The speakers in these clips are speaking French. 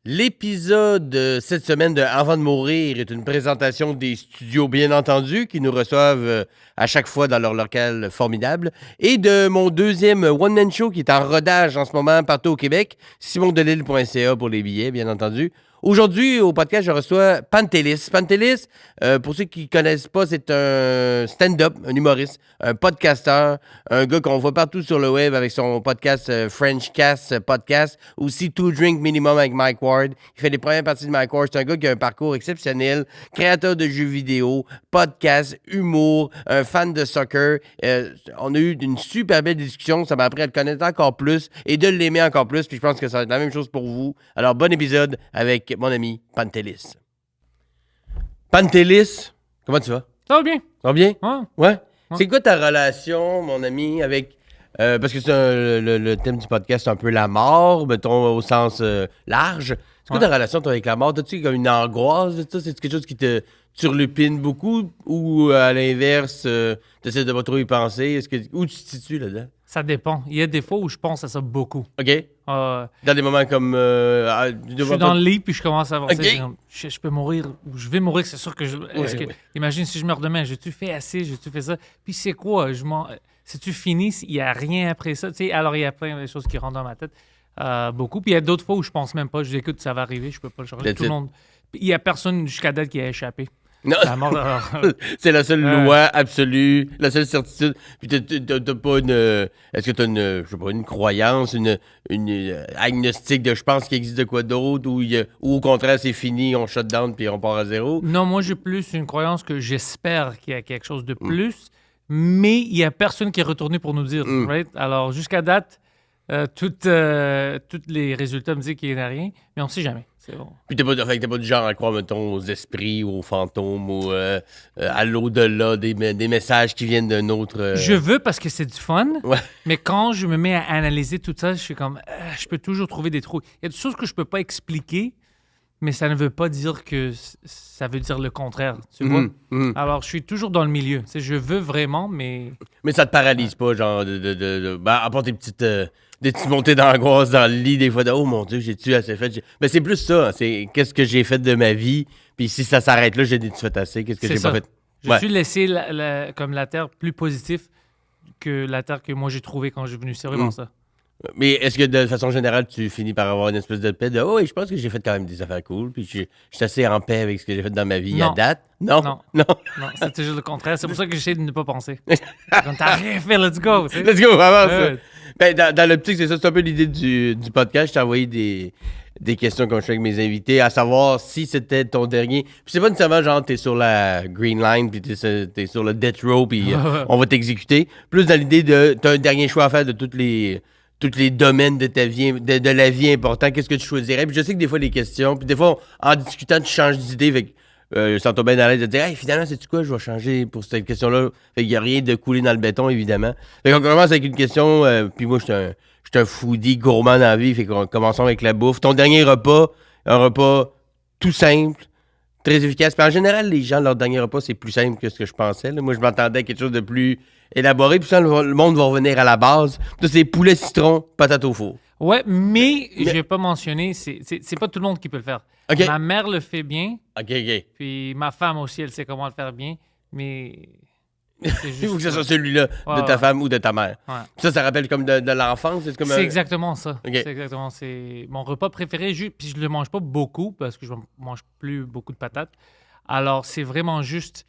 L'épisode cette semaine de Avant de mourir est une présentation des studios, bien entendu, qui nous reçoivent à chaque fois dans leur local formidable, et de mon deuxième one-man show qui est en rodage en ce moment partout au Québec, simondelille.ca pour les billets, bien entendu. Aujourd'hui, au podcast, je reçois Pantelis. Pantelis, pour ceux qui ne connaissent pas, c'est un stand-up, un humoriste, un podcasteur, un gars qu'on voit partout sur le web avec son podcast French Cast Podcast, aussi Two Drink Minimum avec Mike Ward. Il fait les premières parties de Mike Ward. C'est un gars qui a un parcours exceptionnel, créateur de jeux vidéo, podcast, humour, un fan de soccer. On a eu une super belle discussion. Ça m'a appris à le connaître encore plus et de l'aimer encore plus. Puis je pense que ça va être la même chose pour vous. Alors, bon épisode avec mon ami Pantelis. Pantelis, comment tu vas? Ça va bien. Ça va bien? Ouais. Ouais? C'est quoi ta relation, mon ami, avec... parce que c'est le thème du podcast, c'est un peu la mort, mettons, au sens large. C'est quoi ta relation, toi, avec la mort? T'as-tu comme une angoisse de ça? C'est quelque chose qui te turlupine beaucoup? Ou, à l'inverse, t'essaies de pas trop y penser? Où tu te situes là-dedans? Ça dépend. Il y a des fois où je pense à ça beaucoup. OK. Dans des moments comme... je suis dans le lit, puis je commence à penser, OK. Je peux mourir, ou je vais mourir, c'est sûr que je... Imagine si je meurs demain, j'ai-tu fait assez, j'ai-tu fait ça? Puis c'est quoi? C'est-tu fini? Il n'y a rien après ça? Tu sais, alors, il y a plein de choses qui rentrent dans ma tête. Beaucoup. Puis il y a d'autres fois où je pense même pas. Je dis, écoute, ça va arriver, je peux pas le changer. Tout le monde... Il n'y a personne jusqu'à date qui a échappé. Non, la mort, c'est la seule loi absolue, la seule certitude. Puis t'as pas une... Est-ce que t'as une, je sais pas, une croyance, une agnostique de je pense qu'il existe de quoi d'autre, ou au contraire c'est fini, on shut down puis on part à zéro? Non, moi j'ai plus une croyance que j'espère qu'il y a quelque chose de plus, mais il y a personne qui est retourné pour nous dire, right? Alors jusqu'à date, tous les résultats me disent qu'il n'y a rien, mais on ne sait jamais. C'est bon. Puis t'es pas du genre à croire, mettons, aux esprits, aux fantômes, ou à l'au-delà, des messages qui viennent d'un autre... Je veux parce que c'est du fun, Ouais. mais quand je me mets à analyser tout ça, je suis comme, je peux toujours trouver des trous. Il y a des choses que je peux pas expliquer, mais ça ne veut pas dire que ça veut dire le contraire, tu vois? Alors, je suis toujours dans le milieu. Tu sais, je veux vraiment, mais... Mais ça te paralyse pas, genre, à part des petites montées d'angoisse dans le lit, des fois, oh mon Dieu, j'ai-tu assez fait? Mais c'est plus ça, hein, c'est qu'est-ce que j'ai fait de ma vie, puis si ça s'arrête là, j'ai dit, tu fait assez, qu'est-ce que j'ai pas fait? Je suis laissé comme la Terre plus positive que la Terre que moi j'ai trouvée quand je suis venu. C'est vraiment ça. Mais est-ce que de façon générale, tu finis par avoir une espèce de paix de « Oh, oui, je pense que j'ai fait quand même des affaires cool, puis je suis assez en paix avec ce que j'ai fait dans ma vie à date? » Non. Non, c'est toujours le contraire. C'est pour ça que j'essaie de ne pas penser. Comme t'as rien fait, let's go. Tu sais? Let's go, avance. Ben, dans l'optique, c'est ça, c'est un peu l'idée du podcast. Je t'ai envoyé des questions comme je fais avec mes invités, à savoir si c'était ton dernier. Puis c'est pas nécessairement genre t'es sur la green line, puis t'es sur le death row, puis on va t'exécuter. Plus dans l'idée de t'as un dernier choix à faire de tous les domaines de ta vie, de la vie importants, qu'est-ce que tu choisirais? Puis je sais que des fois, les questions, puis des fois, en discutant, tu changes d'idée, avec sans tomber dans l'aise de dire, hey, finalement, sais-tu quoi, je vais changer pour cette question-là. Fait qu'il n'y a rien de coulé dans le béton, évidemment. Fait qu'on commence avec une question, puis moi, je suis un foodie gourmand dans la vie, fait qu'on commençons avec la bouffe. Ton dernier repas, un repas tout simple, très efficace. Puis en général, les gens, leur dernier repas, c'est plus simple que ce que je pensais. Là. Moi, je m'attendais à quelque chose de plus élaboré. Puis ça, le monde va revenir à la base. Tout c'est poulet citron, patate au four. Ouais, mais je vais pas mentionner, c'est pas tout le monde qui peut le faire. Okay. Ma mère le fait bien. OK. Puis ma femme aussi, elle sait comment le faire bien. Mais c'est juste... Il faut que ce soit celui-là de ta femme ou de ta mère. Ouais. Ça rappelle comme de l'enfance? C'est exactement ça. Okay. C'est exactement. C'est mon repas préféré. Puis je le mange pas beaucoup parce que je mange plus beaucoup de patates. Alors, c'est vraiment juste...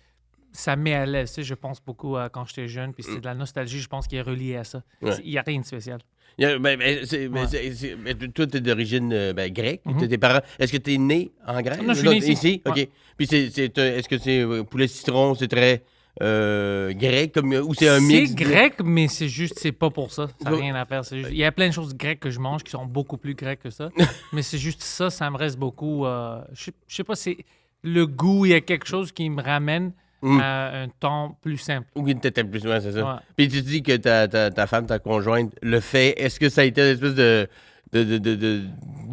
Ça me met à l'aise. Tu sais, je pense beaucoup à quand j'étais jeune. Puis c'est de la nostalgie, je pense, qui est reliée à ça. Il n'y a rien de spécial. Toi, tu es d'origine grecque. Tes parents, est-ce que tu es né en Grèce? Non, je suis né ici. OK. Puis est-ce que c'est poulet citron, c'est très grec ou c'est un mix? C'est grec, mais c'est juste, c'est pas pour ça. Ça n'a rien à faire. Il y a plein de choses grecques que je mange qui sont beaucoup plus grecques que ça. Mais c'est juste ça me reste beaucoup. Je sais pas, c'est le goût, il y a quelque chose qui me ramène à un ton plus simple. Ou qui était plus souvent, c'est ça. Ouais. Puis tu dis que ta femme, ta conjointe, le fait. Est-ce que ça a été une espèce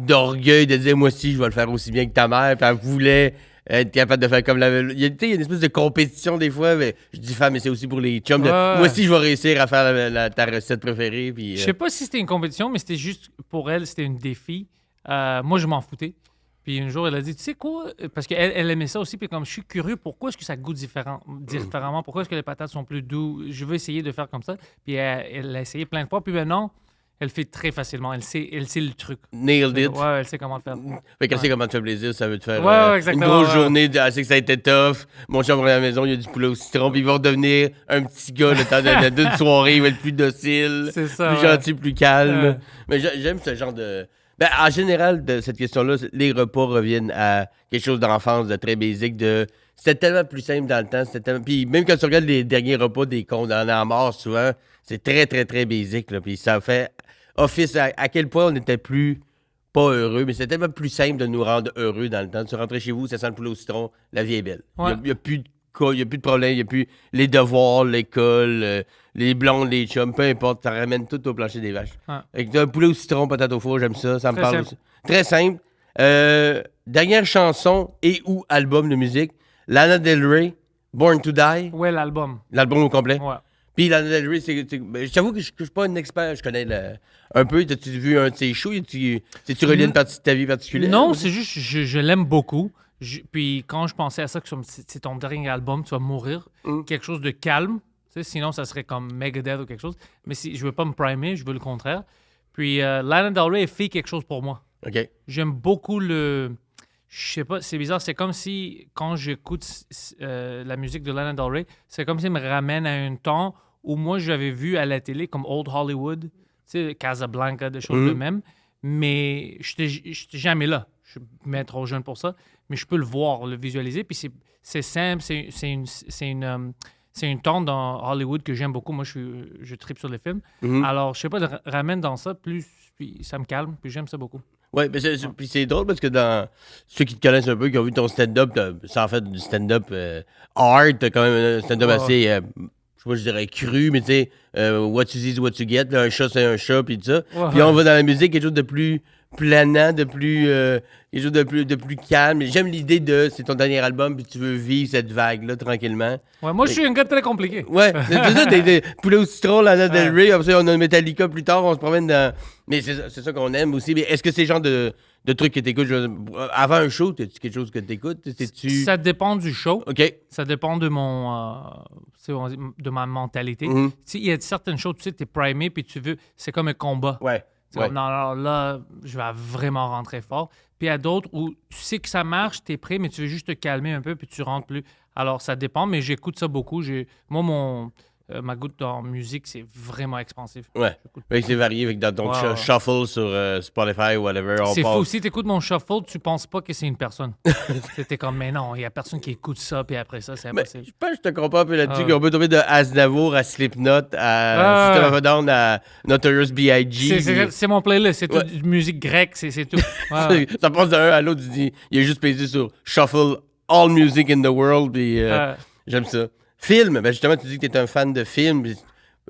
d'orgueil de dire moi aussi, je vais le faire aussi bien que ta mère, puis elle voulait être capable de faire comme la... Il y a une espèce de compétition des fois, mais je dis femme, mais c'est aussi pour les chums. Moi aussi, je vais réussir à faire ta recette préférée. Puis, Je sais pas si c'était une compétition, mais c'était juste pour elle, c'était un défi. Moi, je m'en foutais. Puis un jour, elle a dit, tu sais quoi? Parce qu'elle aimait ça aussi. Puis comme je suis curieux, pourquoi est-ce que ça goûte différemment? Pourquoi est-ce que les patates sont plus douces? Je veux essayer de faire comme ça. Puis elle a essayé plein de fois. Puis maintenant, elle fait très facilement. Elle sait le truc. Nailed it. Ouais, elle sait comment le faire. Fait qu'elle sait comment te faire plaisir, ça veut te faire une exactement, grosse journée. Elle sait que ça a été tough. Mon chum à la maison, il y a du poulet au citron. Puis il va redevenir un petit gars le temps d'une soirée. Il va être plus docile, C'est ça, plus ouais. gentil, plus calme. Ouais. Mais j'aime ce genre de... Ben, en général, de cette question-là, les repas reviennent à quelque chose d'enfance, de très basique, C'était tellement plus simple dans le temps. Puis même quand tu regardes les derniers repas des condamnés à mort, souvent, c'est très, très, très basique. Là. Puis ça fait office à quel point on n'était plus pas heureux, mais c'était tellement plus simple de nous rendre heureux dans le temps. Tu rentrais chez vous, ça sent le poulet au citron, la vie est belle. Ouais. Il n'y a plus de cas, il n'y a plus de problème, il n'y a plus les devoirs, l'école, les blondes, les chums, peu importe, ça ramène tout au plancher des vaches. Ouais. Avec un poulet au citron, patate au four, j'aime ça, ça me Très parle simple. aussi. Très simple. Dernière chanson et ou album de musique, Lana Del Rey, Born to Die, Ouais, l'album. l'album au complet. Ouais. Puis Lana Del Rey, ben, j'avoue que je suis pas un expert, je connais un peu. T'as-tu vu un de ses shows? Tu relié une partie de ta vie particulière? Non, c'est juste, je l'aime beaucoup. Puis quand je pensais à ça, que c'est ton dernier album, tu vas mourir, quelque chose de calme. Tu sais, sinon, ça serait comme Megadeth ou quelque chose. Mais si je veux pas me primer, je veux le contraire. Puis Lana Del Rey fait quelque chose pour moi. OK. J'aime beaucoup le... Je sais pas, c'est bizarre. C'est comme si, quand j'écoute la musique de Lana Del Rey, c'est comme si elle me ramène à un temps où moi, j'avais vu à la télé, comme Old Hollywood, tu sais, Casablanca, des choses de même. Mais je n'étais jamais là. Je suis bien trop jeune pour ça. Mais je peux le voir, le visualiser. Puis c'est simple, c'est une tente dans Hollywood que j'aime beaucoup. Moi, je tripe sur les films. Alors, je sais pas, le ramène dans ça, puis ça me calme, puis j'aime ça beaucoup. Oui, mais puis c'est drôle parce que dans ceux qui te connaissent un peu, qui ont vu ton stand-up, c'est en fait du stand-up art, t'as quand même un stand-up assez, je sais pas, je dirais cru, mais tu sais, what you see is what you get, là, un chat c'est un chat, puis tout ça. Puis on va dans la musique, quelque chose de plus planant, quelque chose de plus calme. J'aime l'idée c'est ton dernier album, puis tu veux vivre cette vague-là tranquillement. Ouais, moi, je suis un gars très compliqué. Ouais, c'est ça, des poulets au citron, Lana Del Rey, après ça, on a Metallica plus tard, on se promène dans... Mais c'est ça qu'on aime aussi. Mais est-ce que c'est le genre de trucs que t'écoutes avant un show, t'as-tu quelque chose que t'écoutes? Ça dépend du show. OK. Ça dépend de de ma mentalité. Tu sais, il y a certaines choses, tu sais, t'es primé, puis tu veux... C'est comme un combat. Ouais. C'est comme, non, alors là, je vais vraiment rentrer fort. Puis il y a d'autres où tu sais que ça marche, tu es prêt, mais tu veux juste te calmer un peu, puis tu rentres plus. Alors, ça dépend, mais j'écoute ça beaucoup. Moi, ma goutte en musique, c'est vraiment expansif. Ouais. Fait que c'est varié. Fait que dans ton shuffle sur Spotify ou whatever, c'est fou. Si tu écoutes mon shuffle, tu penses pas que c'est une personne. T'es comme, mais non, il y a personne qui écoute ça, puis après ça, c'est impossible. Je pense que je te comprends un peu là-dessus, qu'on peut tomber de Aznavour à Slipknot à System of a Down à Notorious B.I.G. C'est mon playlist, c'est toute musique grecque, c'est tout. Ouais. Ça passe d'un à l'autre, il est juste pesé sur Shuffle All Music in the World, puis j'aime ça. Film, ben justement, tu dis que tu es un fan de film,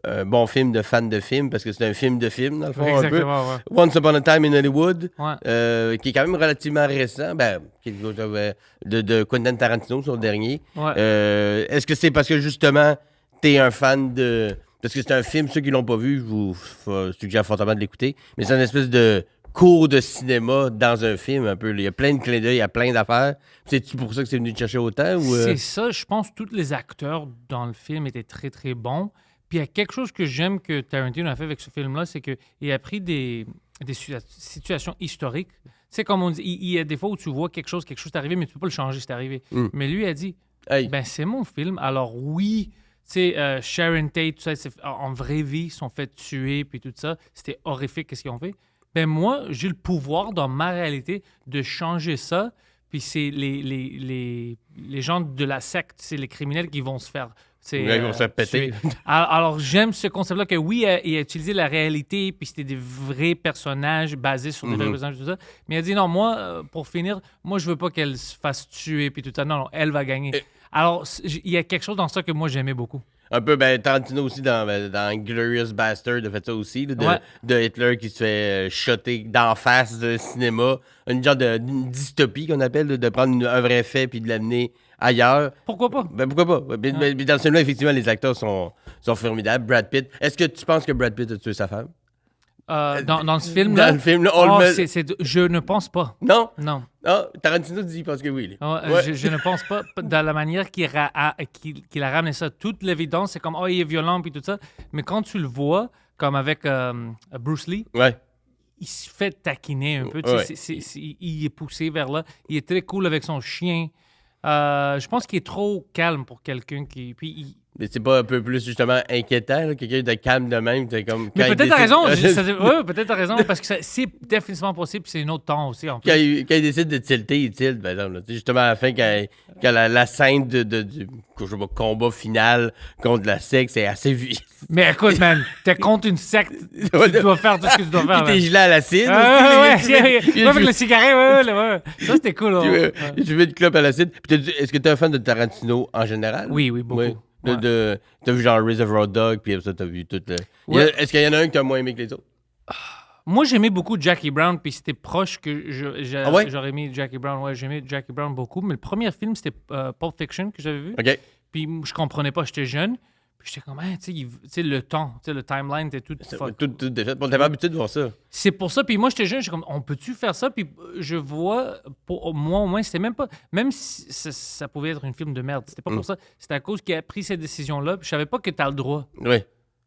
un bon film de fan de film, parce que c'est un film de film, dans le fond, exactement, un peu. Once Upon a Time in Hollywood, ouais. qui est quand même relativement récent, de Quentin Tarantino, son dernier. Ouais. Est-ce que c'est parce que, justement, tu es un fan de... Parce que c'est un film, ceux qui l'ont pas vu, je vous suggère fortement de l'écouter, mais c'est une espèce de cours de cinéma dans un film, un peu. Il y a plein de clins d'œil, il y a plein d'affaires. C'est-tu pour ça que c'est venu te chercher autant? Ou C'est ça, je pense que tous les acteurs dans le film étaient très, très bons. Puis il y a quelque chose que j'aime que Tarantino a fait avec ce film-là, c'est qu'il a pris des situations historiques. Tu sais, comme on dit, il y a des fois où tu vois quelque chose est arrivé, mais tu peux pas le changer, c'est arrivé. Mais lui a dit, ben c'est mon film, alors oui... Tu sais, Sharon Tate, tout ça, en vraie vie, ils sont fait tuer, puis tout ça. C'était horrifique, qu'est-ce qu'ils ont fait. Ben moi, j'ai le pouvoir, dans ma réalité, de changer ça. Puis c'est les gens de la secte, c'est les criminels qui vont se faire... ils vont se faire péter. Alors, j'aime ce concept-là que, oui, il a utilisé la réalité, puis c'était des vrais personnages basés sur des vrais personnages, tout ça. Mais il a dit, non, moi, pour finir, moi, je veux pas qu'elle se fasse tuer, puis tout ça. Non, elle va gagner. Alors, il y a quelque chose dans ça que moi, j'aimais beaucoup. Un peu, Tarantino aussi dans Glorious Bastard a fait ça aussi, là, de Hitler qui se fait shotter d'en face de cinéma. Une genre de dystopie qu'on appelle, de prendre un vrai fait puis de l'amener ailleurs. Pourquoi pas? Pourquoi pas? Mais dans ce film-là, effectivement, les acteurs sont formidables. Brad Pitt. Est-ce que tu penses que Brad Pitt a tué sa femme? Dans ce film-là? Dans le film, là, je ne pense pas. Non? Non. Ah, Tarantino dit, parce que oui. Je ne pense pas. Dans la manière qu'il a ramené ça, toute l'évidence, c'est comme, il est violent puis tout ça. Mais quand tu le vois, comme avec Bruce Lee, il se fait taquiner un peu. Il est poussé vers là. Il est très cool avec son chien. Je pense qu'il est trop calme pour quelqu'un qui... Mais c'est pas un peu plus, justement, inquiétant, là, quelqu'un de calme de même, c'est comme... Mais peut-être t'as raison, peut-être t'as raison, parce que c'est définitivement possible, puis c'est un autre temps aussi, en plus. Quand il décide de tilter, il tilte, par exemple. Justement, à la fin, quand la scène du combat final contre la secte, c'est assez vite. Mais écoute, man, t'es contre une secte, tu dois faire tout ce que tu dois faire. Puis t'es gelé à l'acide. Avec le cigarette, ça, c'était cool. Je veux une clope à l'acide. Puis est-ce que t'es un fan de Tarantino en général? Oui, beaucoup. Oui. T'as vu genre Reservoir Dog, puis ça, t'as vu tout. Est-ce qu'il y en a un que t'as moins aimé que les autres? Moi, j'aimais beaucoup Jackie Brown, puis c'était proche que j'aurais aimé Jackie Brown. Ouais, j'aimais Jackie Brown beaucoup. Mais le premier film, c'était Pulp Fiction que j'avais vu. OK. Puis je comprenais pas, j'étais jeune. Puis j'étais comme, tu sais, le temps, le timeline était tout fuck. Tout défait. On t'avait pas habitué de voir ça. C'est pour ça. Puis moi, j'étais jeune, j'étais comme, on peut-tu faire ça? Puis je vois, pour moi au moins, c'était même pas... Même si ça pouvait être un film de merde, c'était pas pour ça. C'était à cause qu'il a pris cette décision-là. Puis je savais pas que t'as le droit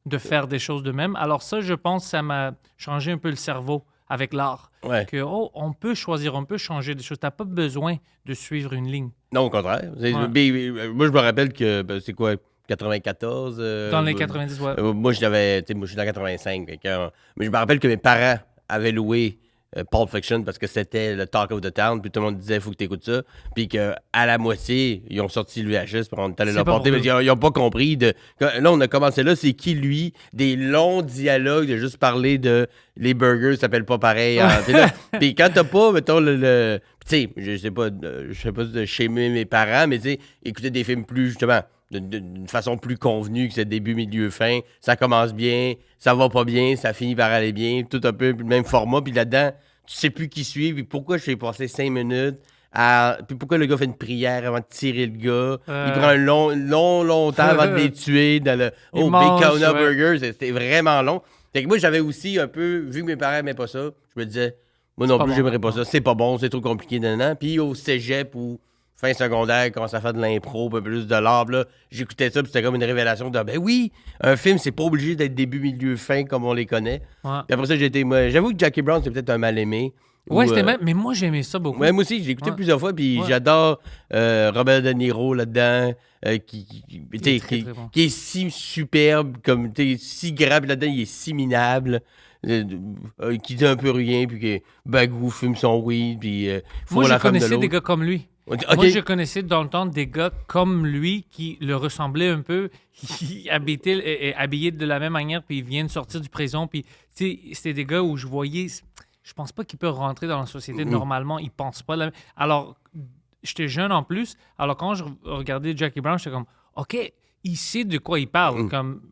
de faire des choses de même. Alors ça, je pense, ça m'a changé un peu le cerveau avec l'art. Ouais. Que, on peut choisir, on peut changer des choses. T'as pas besoin de suivre une ligne. Non, au contraire. Moi, je me rappelle que, c'est quoi... 94. Dans les 90, ouais. Moi, je suis dans 85. Mais je me rappelle que mes parents avaient loué Pulp Fiction parce que c'était le talk of the town. Puis tout le monde disait, il faut que tu écoutes ça. Puis qu'à la moitié, ils ont sorti l'UHS. Puis on est allé l'emporter. Mais ils n'ont pas compris. Là, on a commencé là. C'est qui, lui? Des longs dialogues de juste parler de les burgers s'appellent pas pareil. Puis quand t'as pas, mettons, tu sais, je sais pas de shamer mes parents, mais tu sais, écouter des films plus, justement, d'une façon plus convenue que c'est début, milieu, fin. Ça commence bien, ça va pas bien, ça finit par aller bien, tout un peu le même format. Puis là-dedans, tu sais plus qui suit, puis pourquoi je fais passer 5 minutes, puis pourquoi le gars fait une prière avant de tirer le gars. Il prend un long temps avant de les tuer dans le Bacona Burger. C'était vraiment long. Fait que moi, j'avais aussi un peu, vu que mes parents n'aimaient pas ça, je me disais, moi non plus, j'aimerais pas ça. C'est pas bon, c'est trop compliqué. Puis au cégep ou fin secondaire, quand ça fait de l'impro, un peu plus de l'art, là, j'écoutais ça, puis c'était comme une révélation de, ben oui, un film, c'est pas obligé d'être début, milieu, fin, comme on les connaît. Ouais. Puis après ça, j'avoue que Jackie Brown, c'est peut-être un mal-aimé. Ouais, c'était même, mais moi, j'aimais ça beaucoup. Ouais, moi aussi, j'ai écouté plusieurs fois, puis j'adore Robert De Niro là-dedans, qui est si superbe, comme, si grand, puis là-dedans, il est si minable. Qui dit un peu rien, puis que Bagou fume son weed, puis moi, je connaissais des gars comme lui. Okay. Moi, je connaissais dans le temps des gars comme lui qui le ressemblaient un peu, qui habillés de la même manière, puis ils viennent sortir du prison, puis c'était des gars où je voyais, je pense pas qu'ils peuvent rentrer dans la société normalement, ils pensent pas. Alors, j'étais jeune en plus, alors quand je regardais Jackie Brown, j'étais comme, OK, il sait de quoi il parle, comme...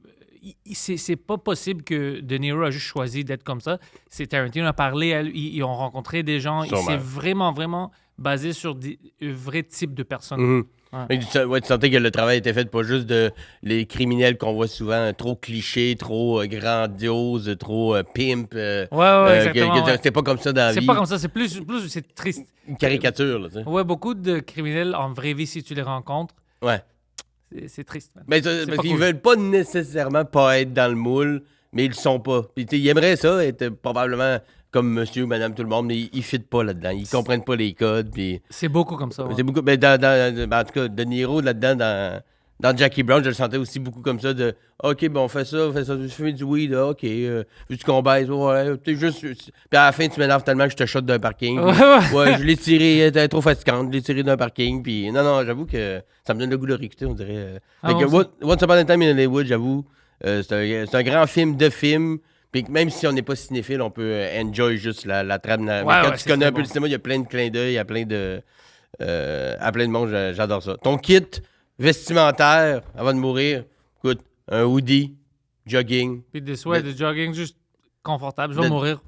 C'est pas possible que De Niro a juste choisi d'être comme ça. C'est Tarantino a parlé à lui, ils ont rencontré des gens. C'est vraiment, vraiment basé sur un vrai type de personnes. Ouais. Tu sentais que le travail était fait pas juste de les criminels qu'on voit souvent, trop clichés, trop grandiose, trop pimp. Exactement. C'est pas comme ça dans la vie. C'est pas comme ça, c'est plus c'est triste. Une caricature, là, tu sais. Ouais, beaucoup de criminels en vraie vie, si tu les rencontres. Ouais. C'est triste. Man. Mais parce qu'ils veulent pas nécessairement pas être dans le moule, mais ils le sont pas. Puis ils aimeraient ça, être probablement comme monsieur ou madame tout le monde, mais ils ne fitent pas là-dedans. Ils comprennent pas les codes. Puis... C'est beaucoup comme ça. Ouais. C'est beaucoup. Mais en tout cas, De Niro là-dedans, dans Jackie Brown, je le sentais aussi beaucoup comme ça de OK, bon, on fait ça, je fais du weed, OK, veux-tu qu'on baise? Ouais, t'es juste. Puis à la fin, tu m'énerves tellement que je te shot d'un parking. Ouais, je l'ai tiré, elle était trop fatigante, je l'ai tiré d'un parking. Puis non, j'avoue que ça me donne le goût de réécouter, on dirait. Once Upon a Time in Hollywood, j'avoue, c'est un grand film de film. Puis même si on n'est pas cinéphile, on peut enjoy juste la trame. Mais quand tu connais un peu le cinéma, il y a plein de clins d'œil, il y a plein de. À plein de monde, j'adore ça. Ton kit vestimentaire avant de mourir, écoute, un hoodie, jogging. Puis des sweats de jogging juste confortable. Je vais mourir.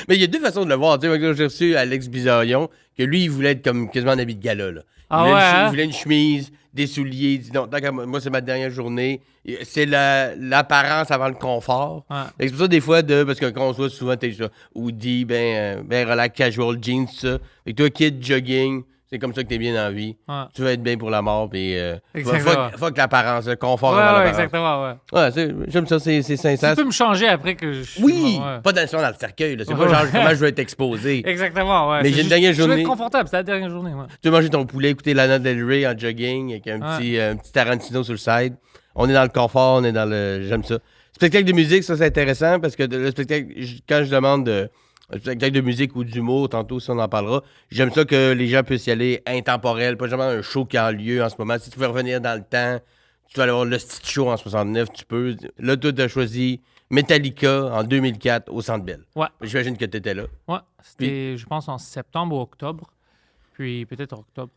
Mais il y a deux façons de le voir. Tu sais, j'ai reçu Alex Bizarion, que lui, il voulait être comme quasiment en habit de gala. Là. Il voulait une chemise, des souliers. Il dit non, moi, c'est ma dernière journée. C'est l'apparence avant le confort. Ouais. C'est pour ça, des fois, parce que quand on se voit souvent, t'es ça, hoodie, ben relax, casual, jeans, tout ça. Fait que toi, kid, jogging, c'est comme ça que t'es bien dans la vie. Ouais. Tu vas être bien pour la mort, puis exactement. faut que l'apparence, le confort avant l'apparence. Exactement, ouais. Ouais, j'aime ça, c'est sincère. Tu peux me changer après que je... Oui! Pas dans le cercueil, là. C'est pas genre comment je veux être exposé. Exactement, ouais. Mais j'ai une dernière journée. Je veux être confortable, c'est la dernière journée, ouais. Tu veux manger ton poulet, écouter Lana Del Rey en jogging avec un petit Tarantino sur le side. On est dans le confort, on est dans le... J'aime ça. Spectacle de musique, ça, c'est intéressant parce que le spectacle, quand je demande un spectacle de musique ou d'humour, tantôt, si on en parlera, j'aime ça que les gens puissent y aller intemporel, pas jamais un show qui a lieu en ce moment. Si tu veux revenir dans le temps, tu vas aller voir le petit show en 69, tu peux. Là, toi, tu as choisi Metallica en 2004 au Centre Bell. Ouais. J'imagine que tu étais là. Ouais, c'était, je pense, en septembre ou octobre. Puis peut-être octobre.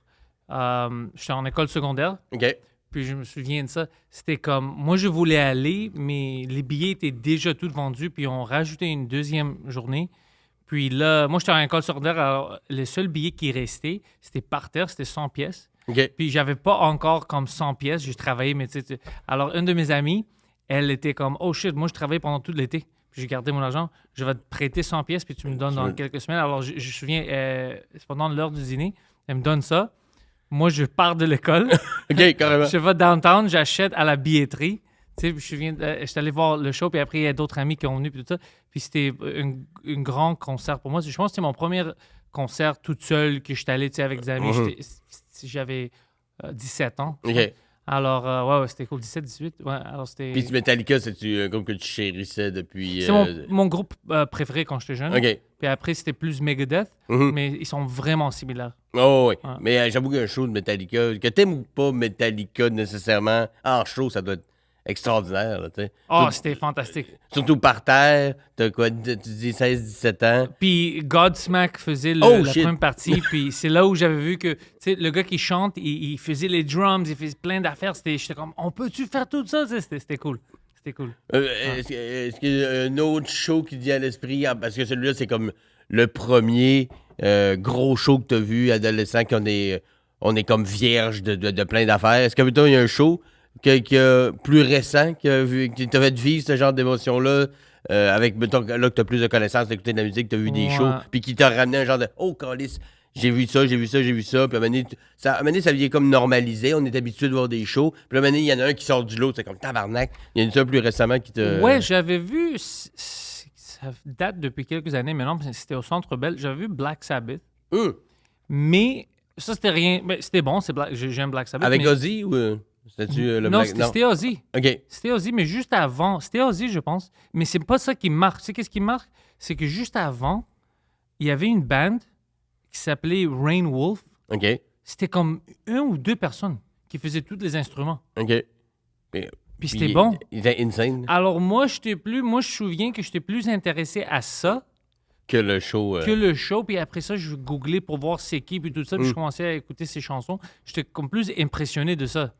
J'étais en école secondaire. OK. Puis je me souviens de ça. C'était comme, moi, je voulais aller, mais les billets étaient déjà tous vendus. Puis on rajoutait une deuxième journée. Puis là, moi, j'étais en école secondaire. Alors, les seuls billets qui restaient, c'était par terre, c'était 100 pièces. OK. Puis j'avais pas encore comme 100 pièces. J'ai travaillé, mais tu sais. Alors, une de mes amies, elle était comme, oh shit, moi, je travaille pendant tout l'été. Puis j'ai gardé mon argent. Je vais te prêter 100 pièces, puis tu me donnes dans quelques semaines. Alors, je me souviens, c'est pendant l'heure du dîner, elle me donne ça. Moi, je pars de l'école. OK, carrément. Je vais downtown, j'achète à la billetterie. Tu sais, je suis allé voir le show, puis après, il y a d'autres amis qui ont venu, puis tout ça. Puis c'était un grand concert pour moi. Je pense que c'était mon premier concert toute seule que je suis allé, tu sais, avec des amis. J'avais 17 ans. OK. Alors, ouais, c'était cool. 17, 18. Ouais, alors c'était... Puis Metallica, c'est-tu un groupe que tu chérissais depuis... C'est mon groupe préféré quand j'étais jeune. OK. Puis après, c'était plus Megadeth, mais ils sont vraiment similaires. Oh, oui. Ouais. Mais j'avoue qu'un show de Metallica, que t'aimes ou pas Metallica nécessairement, en show, ça doit être extraordinaire, là, tu sais. Oh, c'était fantastique. Surtout par terre, t'as quoi, tu dis 16-17 ans. Puis Godsmack faisait la première partie, puis c'est là où j'avais vu que, tu sais, le gars qui chante, il faisait les drums, il faisait plein d'affaires. J'étais comme, on peut-tu faire tout ça? C'était cool. C'était cool. Est-ce qu'il y a un autre show qui te vient à l'esprit? Parce que celui-là, c'est comme le premier gros show que t'as vu, adolescent, qu'on est comme vierge de plein d'affaires. Est-ce que toi, il y a un show qui a plus récent qui t'a fait vivre ce genre d'émotion-là avec, mettons, là que t'as plus de connaissances, d'écouter de la musique, t'as vu des shows, puis qui t'a ramené un genre de « Oh, câlisse, j'ai vu ça, j'ai vu ça, j'ai vu ça. » Puis à un moment donné, ça vient comme normalisé. On est habitué de voir des shows. Puis à un moment donné, il y en a un qui sort du lot. C'est comme tabarnak. Il y en a une plus récemment qui te... Ouais, j'avais vu... Ça date depuis quelques années maintenant. C'était au Centre Bell. J'avais vu Black Sabbath. Mais ça, c'était rien... Mais c'était bon. J'aime Black Sabbath. Avec Ozzy ou... C'était-tu le non, Black... c'était Ozzy. OK. C'était Ozzy, mais juste avant... C'était Ozzy, je pense. Mais c'est pas ça qui marque. Tu sais qu'est-ce qui marque? C'est que juste avant, il y avait une band qui s'appelait Rain Wolf. OK. C'était comme 1 ou 2 personnes qui faisaient tous les instruments. OK. Puis c'était bon. Il était insane. Alors moi, je me souviens que j'étais plus intéressé à ça que le show. Que le show. Puis après ça, je googlais pour voir c'est qui, puis tout ça. Puis je commençais à écouter ses chansons. J'étais comme plus impressionné de ça.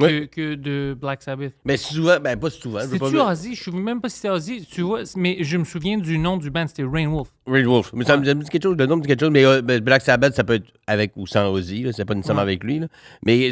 Que de Black Sabbath. Mais souvent, pas souvent. C'était-tu Ozzy? Je ne sais même pas si c'était Ozzy, tu vois, mais je me souviens du nom du band, c'était Rain Wolf. Rain Wolf. Mais ça me dit quelque chose, le nom me dit quelque chose, mais Black Sabbath, ça peut être avec ou sans Ozzy, là, c'est pas nécessairement avec lui. Là. Mais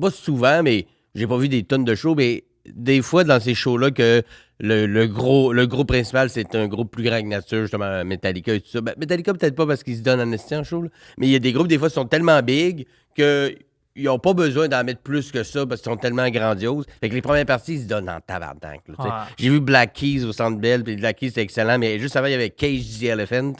pas souvent, mais j'ai pas vu des tonnes de shows, mais des fois dans ces shows-là que le groupe principal, c'est un groupe plus grand que nature, justement, Metallica et tout ça. Metallica, peut-être pas parce qu'ils se donnent en esti en show, là, mais il y a des groupes, des fois, qui sont tellement big que... Ils n'ont pas besoin d'en mettre plus que ça parce qu'ils sont tellement grandioses. Fait que les premières parties, ils se donnent en tabarnak. J'ai vu Black Keys au Centre Bell, puis Black Keys, c'était excellent, mais juste avant, il y avait Cage the Elephant,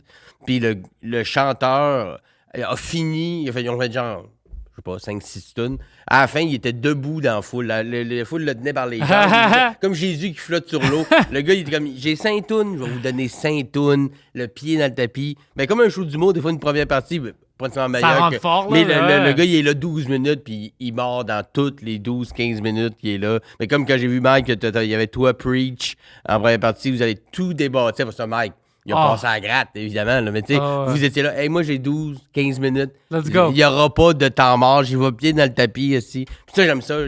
puis le chanteur a fini, ils ont fait genre, je sais pas, 5-6 tonnes. À la fin, il était debout dans la foule. La foule le tenait par les jambes. Comme Jésus qui flotte sur l'eau. Le gars, il était comme, j'ai 5 tonnes, je vais vous donner 5 tonnes, le pied dans le tapis. Mais comme un show d'humour, des fois, une première partie... pas nécessairement meilleur fort, mais là, le gars, il est là 12 minutes, puis il mord dans toutes les 12-15 minutes qu'il est là. Mais comme quand j'ai vu Mike, il y avait toi, Preach, en première partie, vous avez tout débattu. Parce que Mike, il a passé à la gratte, évidemment. Là, mais tu sais, vous étiez là, hey, moi j'ai 12-15 minutes. Let's go. Il n'y aura pas de temps mort, j'y vais pied dans le tapis ici. Puis ça, j'aime ça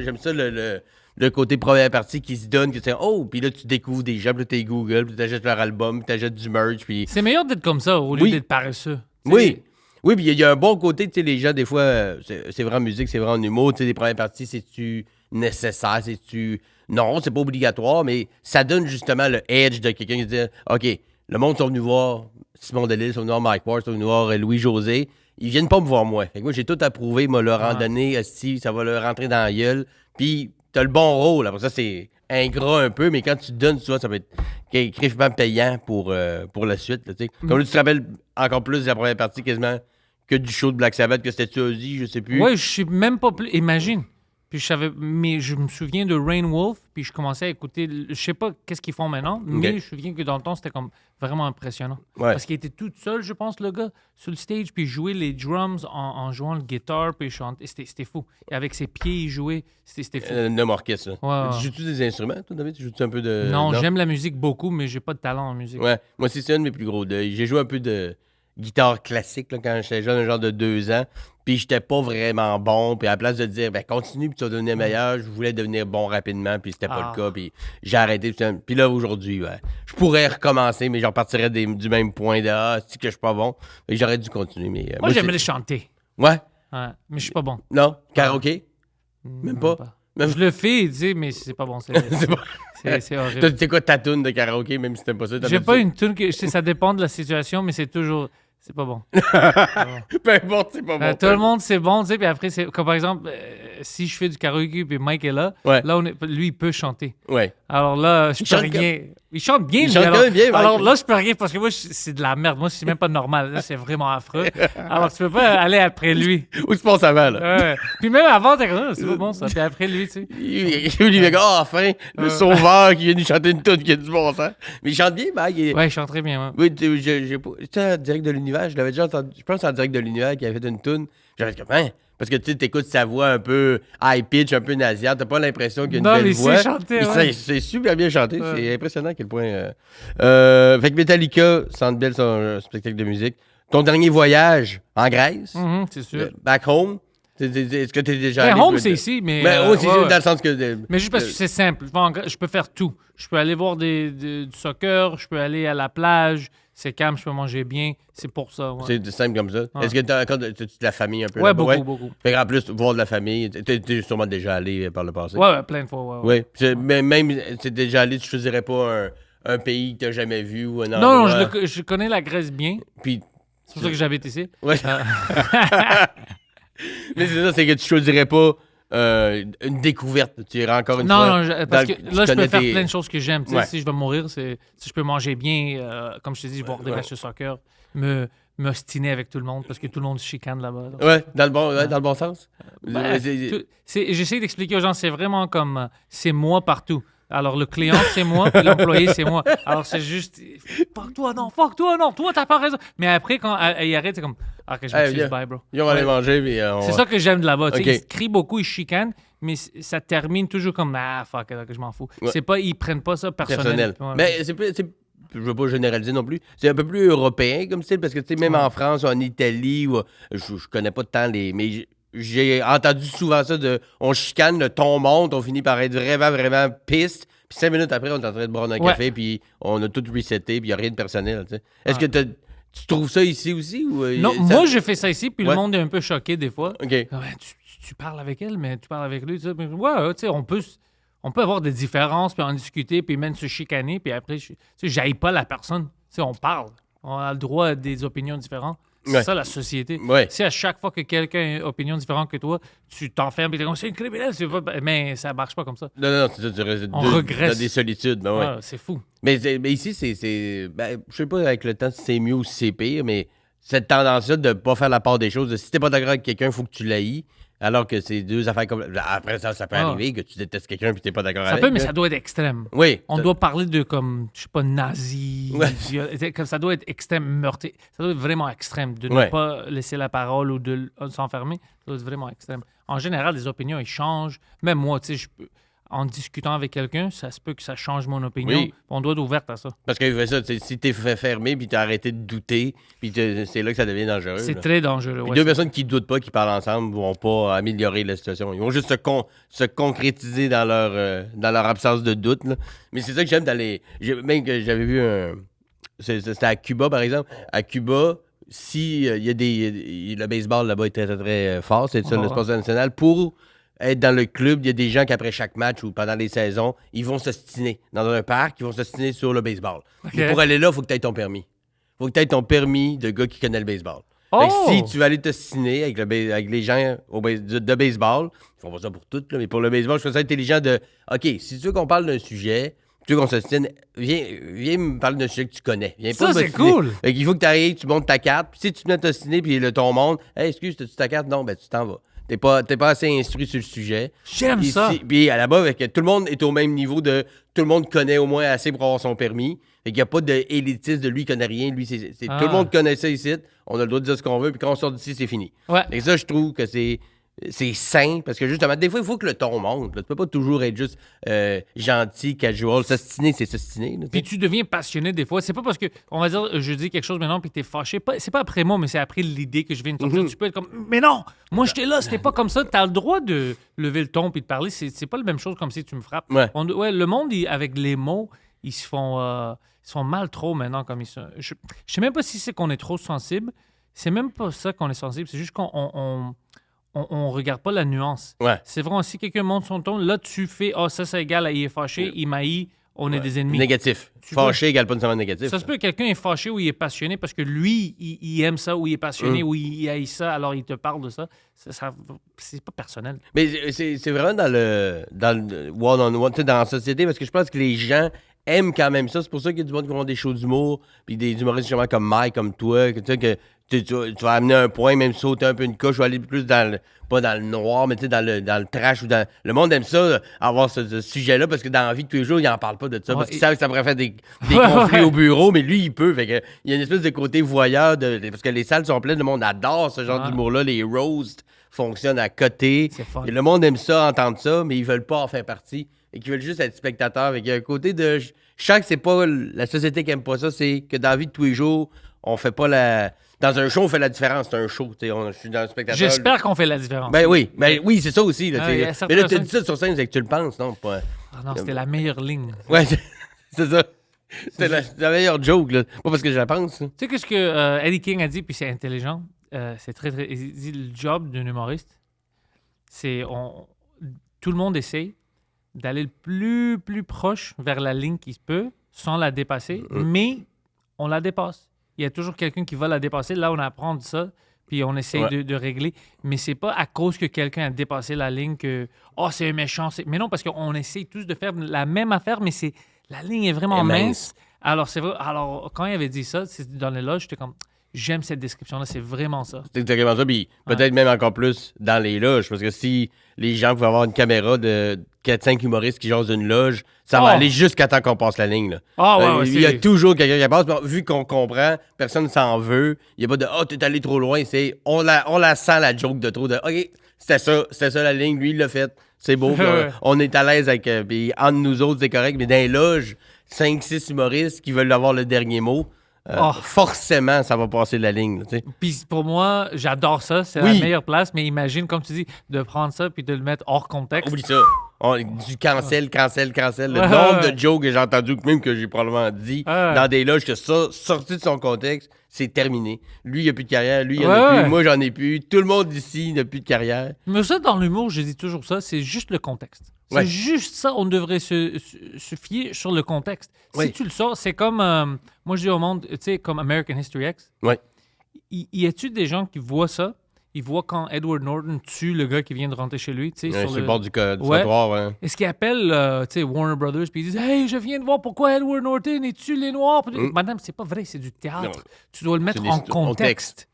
le côté première partie qui se donne, que c'est oh, puis là, tu découvres des gens, puis là, t'es Google, puis t'achètes leur album, puis t'achètes du merch, puis... C'est meilleur d'être comme ça au lieu d'être paresseux. Oui. Oui, puis il y a un bon côté, tu sais, les gens, des fois, c'est vrai en musique, c'est vrai en humour, tu sais, les premières parties, c'est-tu nécessaire, c'est-tu... Non, c'est pas obligatoire, mais ça donne justement le edge de quelqu'un qui dit, OK, le monde sont venus voir Simon Delille, sont venus voir Mike Ward, sont venus voir Louis-José, ils viennent pas me voir moi. Fait que moi, j'ai tout approuvé, m'a leur en donné, si ça va leur rentrer dans la gueule, puis t'as le bon rôle, après ça, c'est ingrat un peu, mais quand tu te donnes, tu vois, ça va être crispement payant pour la suite, là, tu sais. Comme là, tu te rappelles encore plus de la première partie, quasiment, que du show de Black Sabbath, que c'était Ozzy, je sais plus. Ouais, je suis même pas plus... Imagine. Puis mais je me souviens de Rain Wolf, puis je commençais à écouter, je sais pas qu'est-ce qu'ils font maintenant, mais je me souviens que dans le temps, c'était comme vraiment impressionnant. Ouais. Parce qu'il était tout seul, je pense, le gars, sur le stage, puis il jouait les drums en jouant le guitare, puis il chantait. C'était fou. Et avec ses pieds, il jouait. C'était fou. Un homme orchestre, là. Ouais. Tu joues-tu des instruments, toi, David? Tu joues-tu un peu de... Non, j'aime la musique beaucoup, mais j'ai pas de talent en musique. Ouais, moi, c'est un de mes plus gros deuils. J'ai joué un peu de guitare classique là, quand j'étais jeune, un genre de 2 ans. Puis j'étais pas vraiment bon. Puis à la place de dire, ben continue, puis tu vas devenir meilleur, je voulais devenir bon rapidement, puis c'était pas le cas. Puis j'ai arrêté. Puis là, aujourd'hui, ouais, je pourrais recommencer, mais je repartirais du même point de c'est que je suis pas bon. Et j'aurais dû continuer. Mais, moi j'aimerais chanter. Ouais? Ouais, mais je suis pas bon. Non? Karaoké? Même pas? Même... Je le fais, tu sais, mais c'est pas bon. C'est horrible. C'est quoi ta toune de karaoké, même si t'aimes pas ça? J'ai pas une toune que... Ça dépend de la situation, mais c'est toujours... C'est pas bon. Peu importe, c'est pas bon. Tout le monde, c'est bon, tu sais. Puis après, c'est comme par exemple, si je fais du karaoké puis Mike est là, là, lui, il peut chanter. Ouais. Alors là, je peux rien. Il chante bien, il chante quand même bien, Mike. Alors là, je peux rien parce que moi, c'est de la merde. Moi, c'est même pas normal. Là, c'est vraiment affreux. Alors, tu peux pas aller après lui. Où tu penses avant, là? Ouais. Puis même avant, t'es comme, c'est pas bon ça. Puis après lui, tu sais. Il dit, enfin, le sauveur qui vient nous chanter une toute qui a du bon sens. Mais il chante bien, Mike. Ouais, il chante très bien. Oui, j'ai pas. Tu sais, en direct de l'univers, je l'avais déjà entendu. Je pense en direct de l'univers qui avait fait une toune. J'avais dit, hein? Parce que tu sais, t'écoutes sa voix un peu high pitch, un peu nasillarde, t'as pas l'impression qu'il y a une belle voix. Non, mais il sait chanter, c'est super bien chanté, c'est impressionnant à quel point... Fait que Metallica, Centre Bell, son spectacle de musique. Ton dernier voyage en Grèce, c'est sûr. Back home, est-ce que t'es déjà allé... Home, c'est ici, mais... c'est dans le sens que... Mais juste parce que c'est simple, je peux faire tout. Je peux aller voir du soccer, je peux aller à la plage... C'est calme, je peux manger bien. C'est pour ça. Ouais. C'est simple comme ça. Ouais. Est-ce que t'as encore de la famille un peu? Ouais, beaucoup. Fait qu'en plus, voir de la famille, t'es sûrement déjà allé par le passé. Ouais, plein de fois. Ouais. Mais même si t'es déjà allé, tu choisirais pas un pays que t'as jamais vu ou un endroit? Non, je connais la Grèce bien. Puis, c'est pour ça que j'habite ici. Ouais. Mais c'est ça, c'est que tu choisirais pas une découverte. Tu irais encore une fois. Non, parce que là, je peux faire plein de choses que j'aime. Si je vais mourir, si je peux manger bien, comme je te dis, je vais voir des matchs de soccer, m'ostiner avec tout le monde parce que tout le monde se chicane là-bas. Donc. Ouais, dans le bon sens. J'essaie d'expliquer aux gens, c'est vraiment comme c'est moi partout. Alors, le client, c'est moi, puis l'employé, c'est moi. Alors, c'est juste, fuck toi, non, toi, t'as pas raison. Mais après, quand il arrête, c'est comme, ok, je m'excuse, bye, bro. Ils vont aller manger, mais c'est ça que j'aime de là-bas. Okay. Ils crient beaucoup, ils chicanent, mais ça termine toujours comme, fuck, je m'en fous. Ouais. C'est pas, ils prennent pas ça personnel. Ouais, mais je veux pas généraliser non plus. C'est un peu plus européen comme style, parce que, tu sais, même en France ou en Italie, je connais pas tant mais j'ai entendu souvent ça de on chicane, le ton monte, on finit par être vraiment, vraiment piste. Puis 5 minutes après, on est en train de boire un café, puis on a tout reseté, puis il n'y a rien de personnel. Tu sais. Est-ce que tu trouves ça ici aussi? Ou, non, moi, je fais ça ici, puis le monde est un peu choqué des fois. OK. Tu parles avec elle, mais tu parles avec lui. Tu sais, tu sais, on peut avoir des différences, puis en discuter, puis même se chicaner, puis après, j'haïs pas la personne. Tu sais, on parle. On a le droit à des opinions différentes. C'est ça, la société. Ouais. Si à chaque fois que quelqu'un a une opinion différente que toi, tu t'enfermes et tu dis « c'est une criminelle », mais ça marche pas comme ça. Non, c'est ça. On regresse. Dans des solitudes. Ben ouais. C'est fou. Mais ici, c'est ben, je sais pas avec le temps si c'est mieux ou si c'est pire, mais cette tendance-là de pas faire la part des choses, si t'es pas d'accord avec quelqu'un, il faut que tu l'haïs. Alors que c'est deux affaires comme. Après ça peut arriver que tu détestes quelqu'un et tu n'es pas d'accord avec. Ça peut, mais ça doit être extrême. Oui. On doit parler de comme, je sais pas, nazi. Comme ça doit être extrême, meurtrier. Ça doit être vraiment extrême de ne pas laisser la parole ou de s'enfermer. Ça doit être vraiment extrême. En général, les opinions, ils changent. Même moi, tu sais, en discutant avec quelqu'un, ça se peut que ça change mon opinion. Oui. On doit être ouverte à ça. Parce que ça, si t'es fermé, puis t'as arrêté de douter, puis c'est là que ça devient dangereux. C'est là. très dangereux. Puis Ouais, deux personnes qui doutent pas, qui parlent ensemble, vont pas améliorer la situation. Ils vont juste se concrétiser dans leur absence de doute. Là. Mais c'est ça que j'aime dans les... Même que j'avais vu c'était à Cuba, par exemple. À Cuba, si il y a le baseball là-bas est très, très, très fort, c'est ça, le sport national. Pour être dans le club, il y a des gens qui, après chaque match ou pendant les saisons, ils vont s'ostiner. Dans un parc, ils vont s'ostiner sur le baseball. OK. Mais pour aller là, il faut que tu aies ton permis. Il faut que tu aies ton permis de gars qui connaît le baseball. Oh! Fait que si tu veux aller t'ostiner avec les gens de baseball, ils font pas ça pour tout, là, mais pour le baseball, je trouve ça intelligent de... OK, si tu veux qu'on parle d'un sujet... Tu veux qu'on s'ostine, viens me parler d'un sujet que tu connais. Viens Ça, pas c'est cool. Fait qu'il faut que tu arrives, tu montes ta carte. Puis si tu te mets à t'ostiner, puis ton monde, hey, excuse, t'as-tu ta carte? Non, ben tu t'en vas. T'es pas assez instruit sur le sujet. J'aime Puis ça. Puis à là-bas, tout le monde est au même niveau de... Tout le monde connaît au moins assez pour avoir son permis. Fait qu'il n'y a pas d'élitisme de lui, il connaît rien. Lui, tout le monde connaît ça ici. On a le droit de dire ce qu'on veut. Puis quand on sort d'ici, c'est fini. Ouais. Et ça, je trouve que c'est sain, parce que justement, des fois, il faut que le ton monte. Là. Tu peux pas toujours être juste gentil, casual. S'ostiner, c'est s'ostiner. Puis tu deviens passionné des fois. C'est pas parce que, on va dire, je dis quelque chose maintenant puis t'es fâché. C'est pas après moi, mais c'est après l'idée que je viens de sortir. Tu peux être comme, mais non, moi j'étais là, c'était pas comme ça. T'as le droit de lever le ton puis de parler. C'est pas la même chose comme si tu me frappes. Ouais. Le monde, avec les mots, ils se font mal trop maintenant. Comme je sais même pas si c'est qu'on est trop sensible. C'est même pas ça qu'on est sensible. C'est juste qu'on regarde pas la nuance. Ouais. C'est vrai, si quelqu'un monte son ton, là, tu fais « Ah, ça égale à il est fâché, il m'haït, on est des ennemis. » Négatif. Fâché égale pas nécessairement négatif. Ça se peut que quelqu'un est fâché ou il est passionné parce que lui, il aime ça, ou il est passionné, ou il haït ça, alors il te parle de ça. C'est pas personnel. Mais c'est vraiment dans le one-on-one, tu sais, dans la société, parce que je pense que les gens aiment quand même ça. C'est pour ça qu'il y a du monde qui font des shows d'humour, puis des humoristes justement comme Mike, comme toi, que tu vas amener un point, même sauter un peu une coche, ou aller plus pas dans le noir, mais tu sais, dans le trash. Le monde aime ça, avoir ce sujet-là, parce que dans la vie de tous les jours, ils n'en parlent pas de ça, parce qu'ils savent que ça pourrait faire des conflits au bureau, mais lui, il peut. Fait que, il y a une espèce de côté voyeur, parce que les salles sont pleines, le monde adore ce genre d'humour-là, les roasts fonctionnent à côté. C'est fun. Et le monde aime ça, entendre ça, mais ils veulent pas en faire partie. Et qu'ils veulent juste être spectateurs. Fait qu'il y a un côté de... Je sens que c'est pas la société qui aime pas ça, c'est que dans la vie de tous les jours, on fait pas la... Dans un show, on fait la différence. C'est un show. Je suis dans un spectateur. J'espère qu'on fait la différence. Ben oui, c'est ça aussi. Là, il y a mais certaines là, tu personnes- dis ça sur scène, c'est que tu le penses, non? Pas... Ah non, c'était la meilleure ligne. Ouais, c'est ça. C'est la meilleure joke, là. Pas parce que je la pense. Tu sais ce que Eddie King a dit, puis c'est intelligent. C'est très, très... Il dit, le job d'un humoriste, c'est... Tout le monde essaye d'aller le plus proche vers la ligne qu'il peut, sans la dépasser, mais on la dépasse. Il y a toujours quelqu'un qui va la dépasser. Là, on apprend de ça, puis on essaye de régler. Mais c'est pas à cause que quelqu'un a dépassé la ligne que « Oh, c'est un méchant. » Mais non, parce qu'on essaye tous de faire la même affaire, mais la ligne est vraiment mince. Alors, c'est vrai. Alors, quand il avait dit ça, dans les loges, j'étais comme « J'aime cette description-là, c'est vraiment ça. » C'est exactement ça, puis peut-être même encore plus dans les loges, parce que si les gens pouvaient avoir une caméra de 4-5 humoristes qui jasent d'une loge, ça va aller jusqu'à temps qu'on passe la ligne. Là. Il y a toujours quelqu'un qui passe, mais vu qu'on comprend, personne s'en veut. Il n'y a pas de « Ah, t'es allé trop loin », c'est on la sent la joke de trop, de « OK, c'était ça la ligne, lui il l'a fait, c'est beau, on est à l'aise avec, puis entre nous autres c'est correct, mais dans les loges, 5-6 humoristes qui veulent avoir le dernier mot, forcément, ça va passer la ligne. Puis pour moi, j'adore ça. C'est la meilleure place. Mais imagine, comme tu dis, de prendre ça puis de le mettre hors contexte. Oublie ça. Du cancel. Le nombre de jokes que j'ai entendu, même que j'ai probablement dit dans des loges, que ça, sorti de son contexte, c'est terminé. Lui, il n'a plus de carrière. Lui, il en a plus. Moi, j'en ai plus. Tout le monde ici n'a plus de carrière. Mais ça, dans l'humour, je dis toujours ça, c'est juste le contexte. C'est juste ça, on devrait se fier sur le contexte. Si tu le sors, c'est comme, moi je dis au monde, tu sais, comme American History X. Y a-tu des gens qui voient ça? Ils voient quand Edward Norton tue le gars qui vient de rentrer chez lui, tu sais, sur le bord du trottoir. Est-ce qu'ils appellent, tu sais, Warner Brothers, puis ils disent « Hey, je viens de voir pourquoi Edward Norton il tue les Noirs. » Madame, c'est pas vrai, c'est du théâtre. Non. Tu dois le mettre en contexte.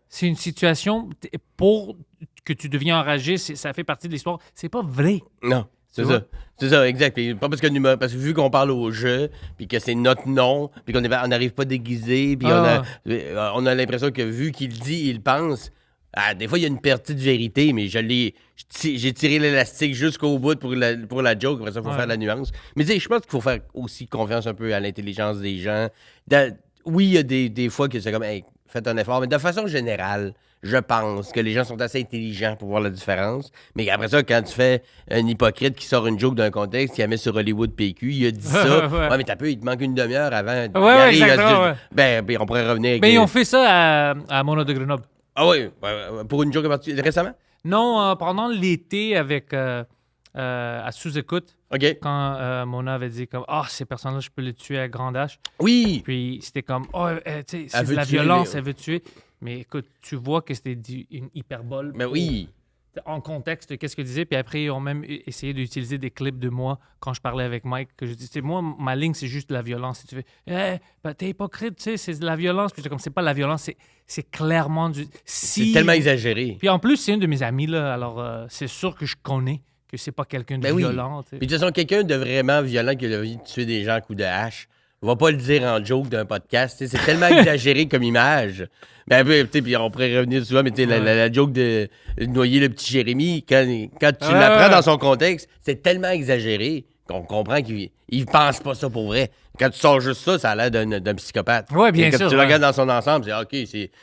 C'est une situation pour que tu deviens enragé, ça fait partie de l'histoire. C'est pas vrai. Non, c'est ça. C'est ça, exact. Puis pas parce que vu qu'on parle au jeu, puis que c'est notre nom, puis qu'on n'arrive pas déguisé, puis on a l'impression que vu qu'il dit, il pense, Des fois, il y a une petite vérité, mais j'ai tiré l'élastique jusqu'au bout pour la joke. Après ça, il faut faire la nuance. Mais tu sais, je pense qu'il faut faire aussi confiance un peu à l'intelligence des gens. Oui, il y a des fois que c'est comme, hey, faites un effort, mais de façon générale, je pense que les gens sont assez intelligents pour voir la différence. Mais après ça, quand tu fais un hypocrite qui sort une joke d'un contexte, qui la met sur Hollywood PQ, il a dit ça. Ouais, mais t'as peu, il te manque une demi-heure avant. Exactement. Ben, on pourrait revenir avec. Mais ils ont fait ça à Mono de Grenoble. Ah oui, pour une joke particulière. Récemment? Non, pendant l'été avec à sous-écoute. OK. Quand Mona avait dit comme ces personnes-là, je peux les tuer à grande hache. Oui. Puis c'était comme tu sais, c'est de la violence, elle veut tuer. Mais écoute, tu vois que c'était une hyperbole. Mais oui. En contexte, qu'est-ce que disait. Puis après, ils ont même essayé d'utiliser des clips de moi quand je parlais avec Mike. Que je dis, moi, ma ligne, c'est juste de la violence. Si tu fais, t'es hypocrite, tu sais, c'est de la violence. Puis j'étais comme, c'est pas de la violence, c'est clairement du. C'est tellement exagéré. Puis en plus, c'est une de mes amies, là. Alors, c'est sûr que je connais que c'est pas quelqu'un de violent. Puis de toute façon, quelqu'un de vraiment violent qui a envie de tuer des gens à coups de hache va pas le dire en joke d'un podcast. C'est tellement exagéré comme image. Ben, puis on pourrait revenir souvent, mais la joke de noyer le petit Jérémy, quand tu l'apprends dans son contexte, c'est tellement exagéré qu'on comprend qu'il pense pas ça pour vrai. Quand tu sors juste ça, ça a l'air d'un psychopathe. Oui, bien sûr. Quand tu le regardes dans son ensemble, c'est OK.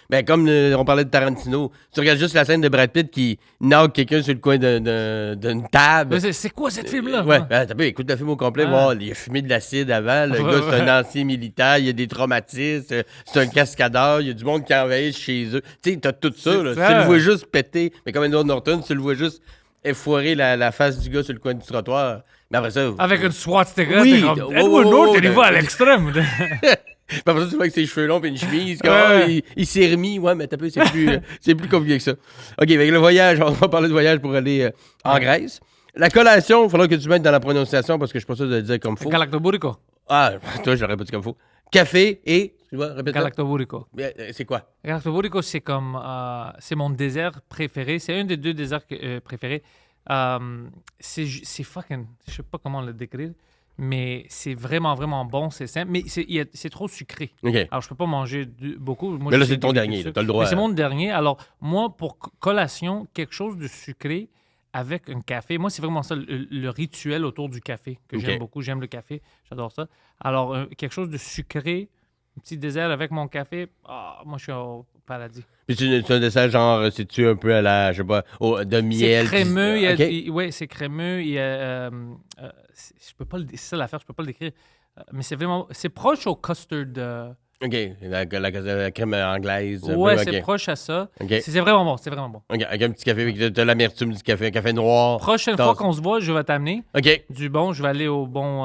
Ben, comme on parlait de Tarantino, tu regardes juste la scène de Brad Pitt qui knock quelqu'un sur le coin d'une table. C'est quoi cette film-là? Ouais, t'as pu écoute le film au complet. Il a fumé de l'acide avant. Le gars, c'est un ancien militaire. Il y a des traumatismes. C'est un cascadeur. Il y a du monde qui envahit chez eux. Tu sais, t'as tout ça. Là. Tu le vois juste péter. Mais comme Edward Norton, tu le vois juste effoirer la face du gars sur le coin du trottoir. Mais après ça... Avec une swastika, oui, Edward Norton, il va à l'extrême. Puis après ça, tu vois avec ses cheveux longs et une chemise. Il s'est remis. Ouais, mais t'as peu, c'est plus compliqué que ça. OK, avec le voyage, on va parler de voyage pour aller en Grèce. La collation, il faudra que tu mettes dans la prononciation parce que je suis pas sûr de le dire comme faut. Galactobourico. Ah, toi, je l'aurais pas dit comme faut. Café et... Tu vois, répète. Galactobourico. C'est quoi? Galactobourico, c'est comme... c'est mon désert préféré. C'est un des 2 déserts préférés. C'est fucking... Je sais pas comment le décrire, mais c'est vraiment, vraiment bon. C'est simple, mais c'est trop sucré. Okay. Alors, je peux pas manger beaucoup. Moi, mais là, c'est ton dernier. Tu as le droit. C'est mon dernier. Alors, moi, pour collation, quelque chose de sucré avec un café. Moi, c'est vraiment ça, le rituel autour du café que j'aime beaucoup. J'aime le café. J'adore ça. Alors, quelque chose de sucré, un petit dessert avec mon café. Moi, je suis au paradis. Puis c'est un dessert genre, c'est-tu un peu à la, je sais pas, de miel? C'est crémeux. Oui, c'est crémeux. Je peux pas c'est ça l'affaire, je peux pas le décrire. Mais c'est proche au custard. OK, la crème anglaise. Ouais, c'est proche à ça. Okay. C'est vraiment bon, c'est vraiment bon. OK, avec un petit café, t'as l'amertume du café, un café noir. Prochaine fois qu'on se voit, je vais t'amener. OK. Du bon, je vais aller au bon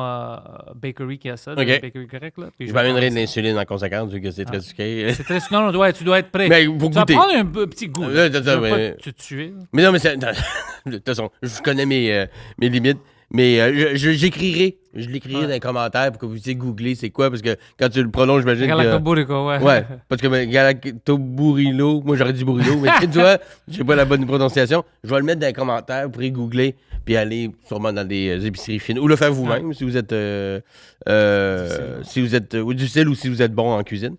bakery qui a ça, le bakery grec. Là, je m'amènerai de l'insuline en conséquence, vu que c'est très sucré. C'est très... Non, tu dois être prêt. Mais pour tu goûter. vas prendre un petit goût. Là, tu vas pas te tuer. Mais non, mais c'est... De toute façon, je connais mes limites. Mais j'écrirai, je l'écrirai dans les commentaires pour que vous puissiez googler c'est quoi, parce que quand tu le prononces, j'imagine que... Galactobourico, ouais. Ouais, parce que Galactobourilo, moi j'aurais dit Bourilo, mais tu vois, j'ai pas la bonne prononciation. Je vais le mettre dans les commentaires, vous pourrez googler, puis aller sûrement dans des épiceries fines, ou le faire vous-même si vous êtes... si vous êtes difficile ou si vous êtes bon en cuisine.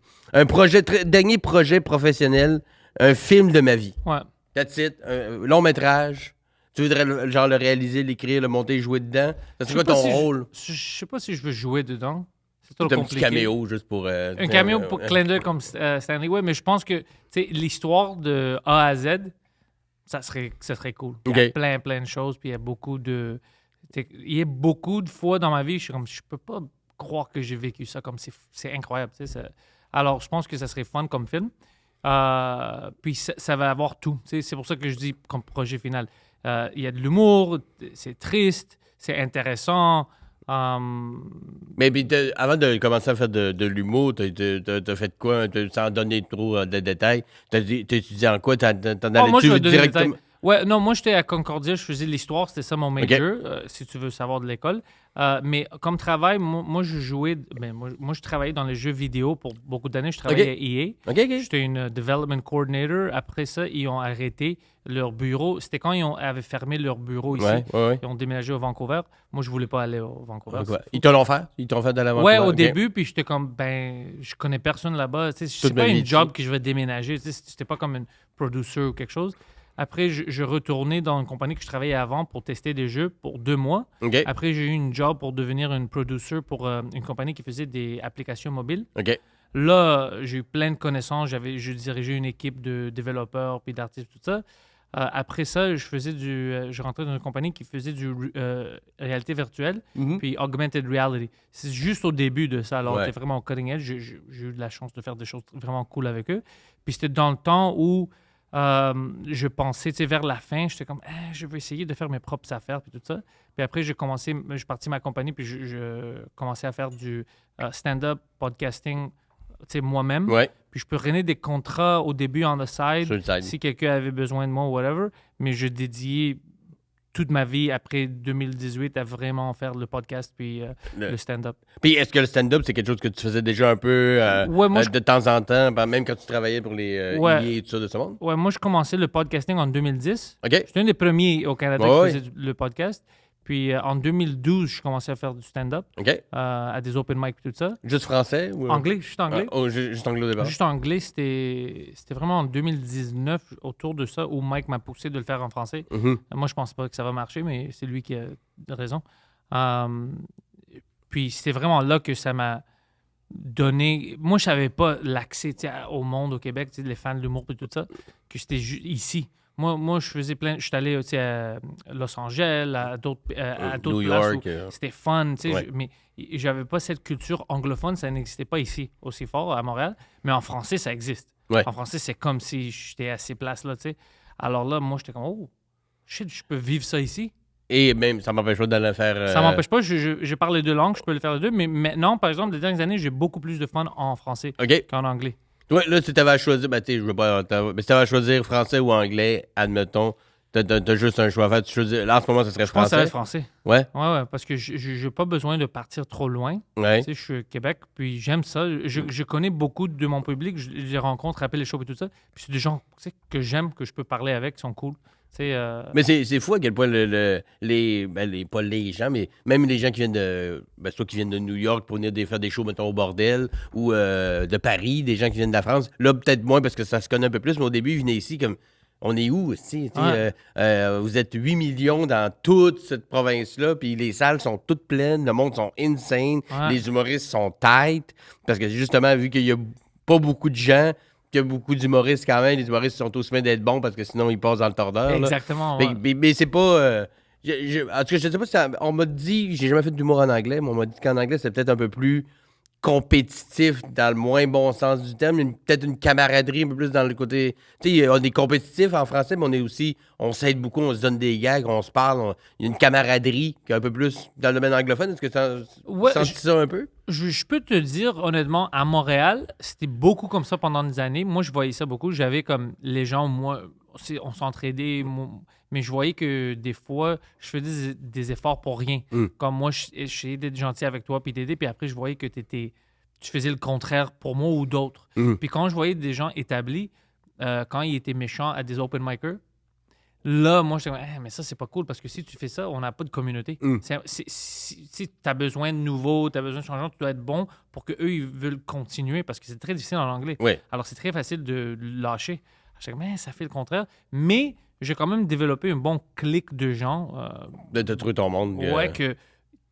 Dernier projet professionnel, un film de ma vie. Ouais. That's it, un long métrage. Tu voudrais le réaliser, l'écrire, le monter, jouer dedans? C'est quoi ton rôle? Je sais pas si je veux jouer dedans. C'est trop compliqué. Un petit caméo juste pour... un caméo pour clin d'œil comme Stanley. Ouais, mais je pense que l'histoire de A à Z, ça serait cool. Il y a plein de choses, puis il y a beaucoup de... Il y a beaucoup de fois dans ma vie, je peux pas croire que j'ai vécu ça comme c'est incroyable. Alors, je pense que ça serait fun comme film. Puis ça va avoir tout. C'est pour ça que je dis comme projet final. Il y a de l'humour, c'est triste, c'est intéressant. Mais avant de commencer à faire de l'humour, t'as fait quoi? Sans donner trop de détails. T'as étudié en quoi? T'en allais-tu directement? Ouais, non, moi, j'étais à Concordia, je faisais l'histoire, c'était ça mon major, si tu veux savoir de l'école. Mais comme travail, moi je jouais, moi, je travaillais dans les jeux vidéo pour beaucoup d'années. Je travaillais à EA. OK. J'étais une development coordinator. Après ça, ils ont arrêté leur bureau. C'était quand avaient fermé leur bureau ici. Ouais. Ils ont déménagé au Vancouver. Moi, je voulais pas aller au Vancouver. Ils te l'ont fait? Ils t'ont fait d'aller à Vancouver? Ouais, au début, puis j'étais comme, je connais personne là-bas. C'est pas une job que je vais déménager. C'était pas comme une producer ou quelque chose. Après, je retournais dans une compagnie que je travaillais avant pour tester des jeux pour 2 mois. OK. Après, j'ai eu une job pour devenir une producer pour une compagnie qui faisait des applications mobiles. OK. Là, j'ai eu plein de connaissances. Je dirigeais une équipe de développeurs puis d'artistes, tout ça. Après ça, je rentrais dans une compagnie qui faisait du réalité virtuelle puis augmented reality. C'est juste au début de ça. Alors, c'était vraiment au cutting edge. J'ai eu de la chance de faire des choses vraiment cool avec eux. Puis c'était dans le temps où je pensais, tu sais, vers la fin, j'étais comme, je vais essayer de faire mes propres affaires, puis tout ça. Puis après, je suis parti ma compagnie, puis je commençais à faire du stand-up, podcasting, tu sais, moi-même. Ouais. Puis je prenais des contrats au début on the side, Sur le side. si quelqu'un avait besoin de moi ou whatever, mais je dédiais toute ma vie après 2018 à vraiment faire le podcast puis le stand-up. Puis est-ce que le stand-up, c'est quelque chose que tu faisais déjà un peu de temps en temps, même quand tu travaillais pour les IA et tout ça de ce monde? Ouais, moi, je commençais le podcasting en 2010. OK. J'étais un des premiers au Canada qui faisait le podcast. Puis en 2012, je commençais à faire du stand-up à des open mic et tout ça. Juste français? Ou... Anglais, juste anglais. Juste anglais au départ? Juste anglais, c'était vraiment en 2019, autour de ça, où Mike m'a poussé de le faire en français. Moi, je pense pas que ça va marcher, mais c'est lui qui a raison. Puis c'était vraiment là que ça m'a donné... Moi, je savais pas l'accès au monde au Québec, les fans de l'humour et tout ça, que c'était ici. Moi, je faisais plein... Je suis allé à Los Angeles, à d'autres New places York, où c'était fun, mais j'avais pas cette culture anglophone, ça n'existait pas ici aussi fort à Montréal, mais en français, ça existe. En français, c'est comme si j'étais à ces places-là, tu sais. Alors là, moi, j'étais comme, oh, shit, je peux vivre ça ici. Et même, ça m'empêche pas d'aller faire... Ça m'empêche pas, je parle les deux langues, je peux le faire les deux, mais maintenant, par exemple, les dernières années, j'ai beaucoup plus de fun en français qu'en anglais. Ouais, là, si tu avais à choisir, je veux pas, mais si tu avais à choisir français ou anglais, admettons, t'as juste un choix à faire. Tu choisis, là, en ce moment, ça serait français. Je pense que ça va être français. Ouais, parce que j'ai pas besoin de partir trop loin. Ouais. Tu sais, je suis au Québec, puis j'aime ça. Je connais beaucoup de mon public, je les rencontre, rappelle les shows et tout ça. Puis c'est des gens que j'aime, que je peux parler avec, qui sont cool. Mais c'est fou à quel point pas les gens, mais même les gens qui viennent soit qui viennent de New York pour venir faire des shows, mettons, au bordel, ou de Paris, des gens qui viennent de la France. Là, peut-être moins parce que ça se connaît un peu plus, mais au début, ils venaient ici comme, on est où, vous êtes 8 millions dans toute cette province-là, puis les salles sont toutes pleines, le monde sont insane, les humoristes sont tight, parce que justement, vu qu'il y a pas beaucoup de gens, qu'il y a beaucoup d'humoristes quand même. Les humoristes sont aussi bien d'être bons parce que sinon, ils passent dans le tordeur. Exactement. Là. Mais c'est pas... en tout cas, je sais pas si on m'a dit... J'ai jamais fait d'humour en anglais, mais on m'a dit qu'en anglais, c'est peut-être un peu plus compétitif dans le moins bon sens du terme. Peut-être une camaraderie un peu plus dans le côté... Tu sais, on est compétitif en français, mais on est aussi... On s'aide beaucoup, on se donne des gags, on se parle. Il y a une camaraderie qui est un peu plus dans le domaine anglophone. Est-ce que tu sens ça un peu? Je peux te dire, honnêtement, à Montréal, c'était beaucoup comme ça pendant des années. Moi, je voyais ça beaucoup. J'avais comme les gens, moi, on s'entraidait, mais je voyais que des fois, je faisais des efforts pour rien. Comme moi, j'essayais d'être gentil avec toi puis t'aider, puis après, je voyais que tu faisais le contraire pour moi ou d'autres. Puis quand je voyais des gens établis, quand ils étaient méchants à des open micers, là, moi, je disais, mais ça, c'est pas cool parce que si tu fais ça, on n'a pas de communauté. Si tu as besoin de nouveaux, tu as besoin de changements, tu dois être bon pour qu'eux, ils veulent continuer parce que c'est très difficile en anglais. Alors, c'est très facile de lâcher. Je disais, mais ça fait le contraire. Mais j'ai quand même développé un bon clic de gens. De trouver ton monde.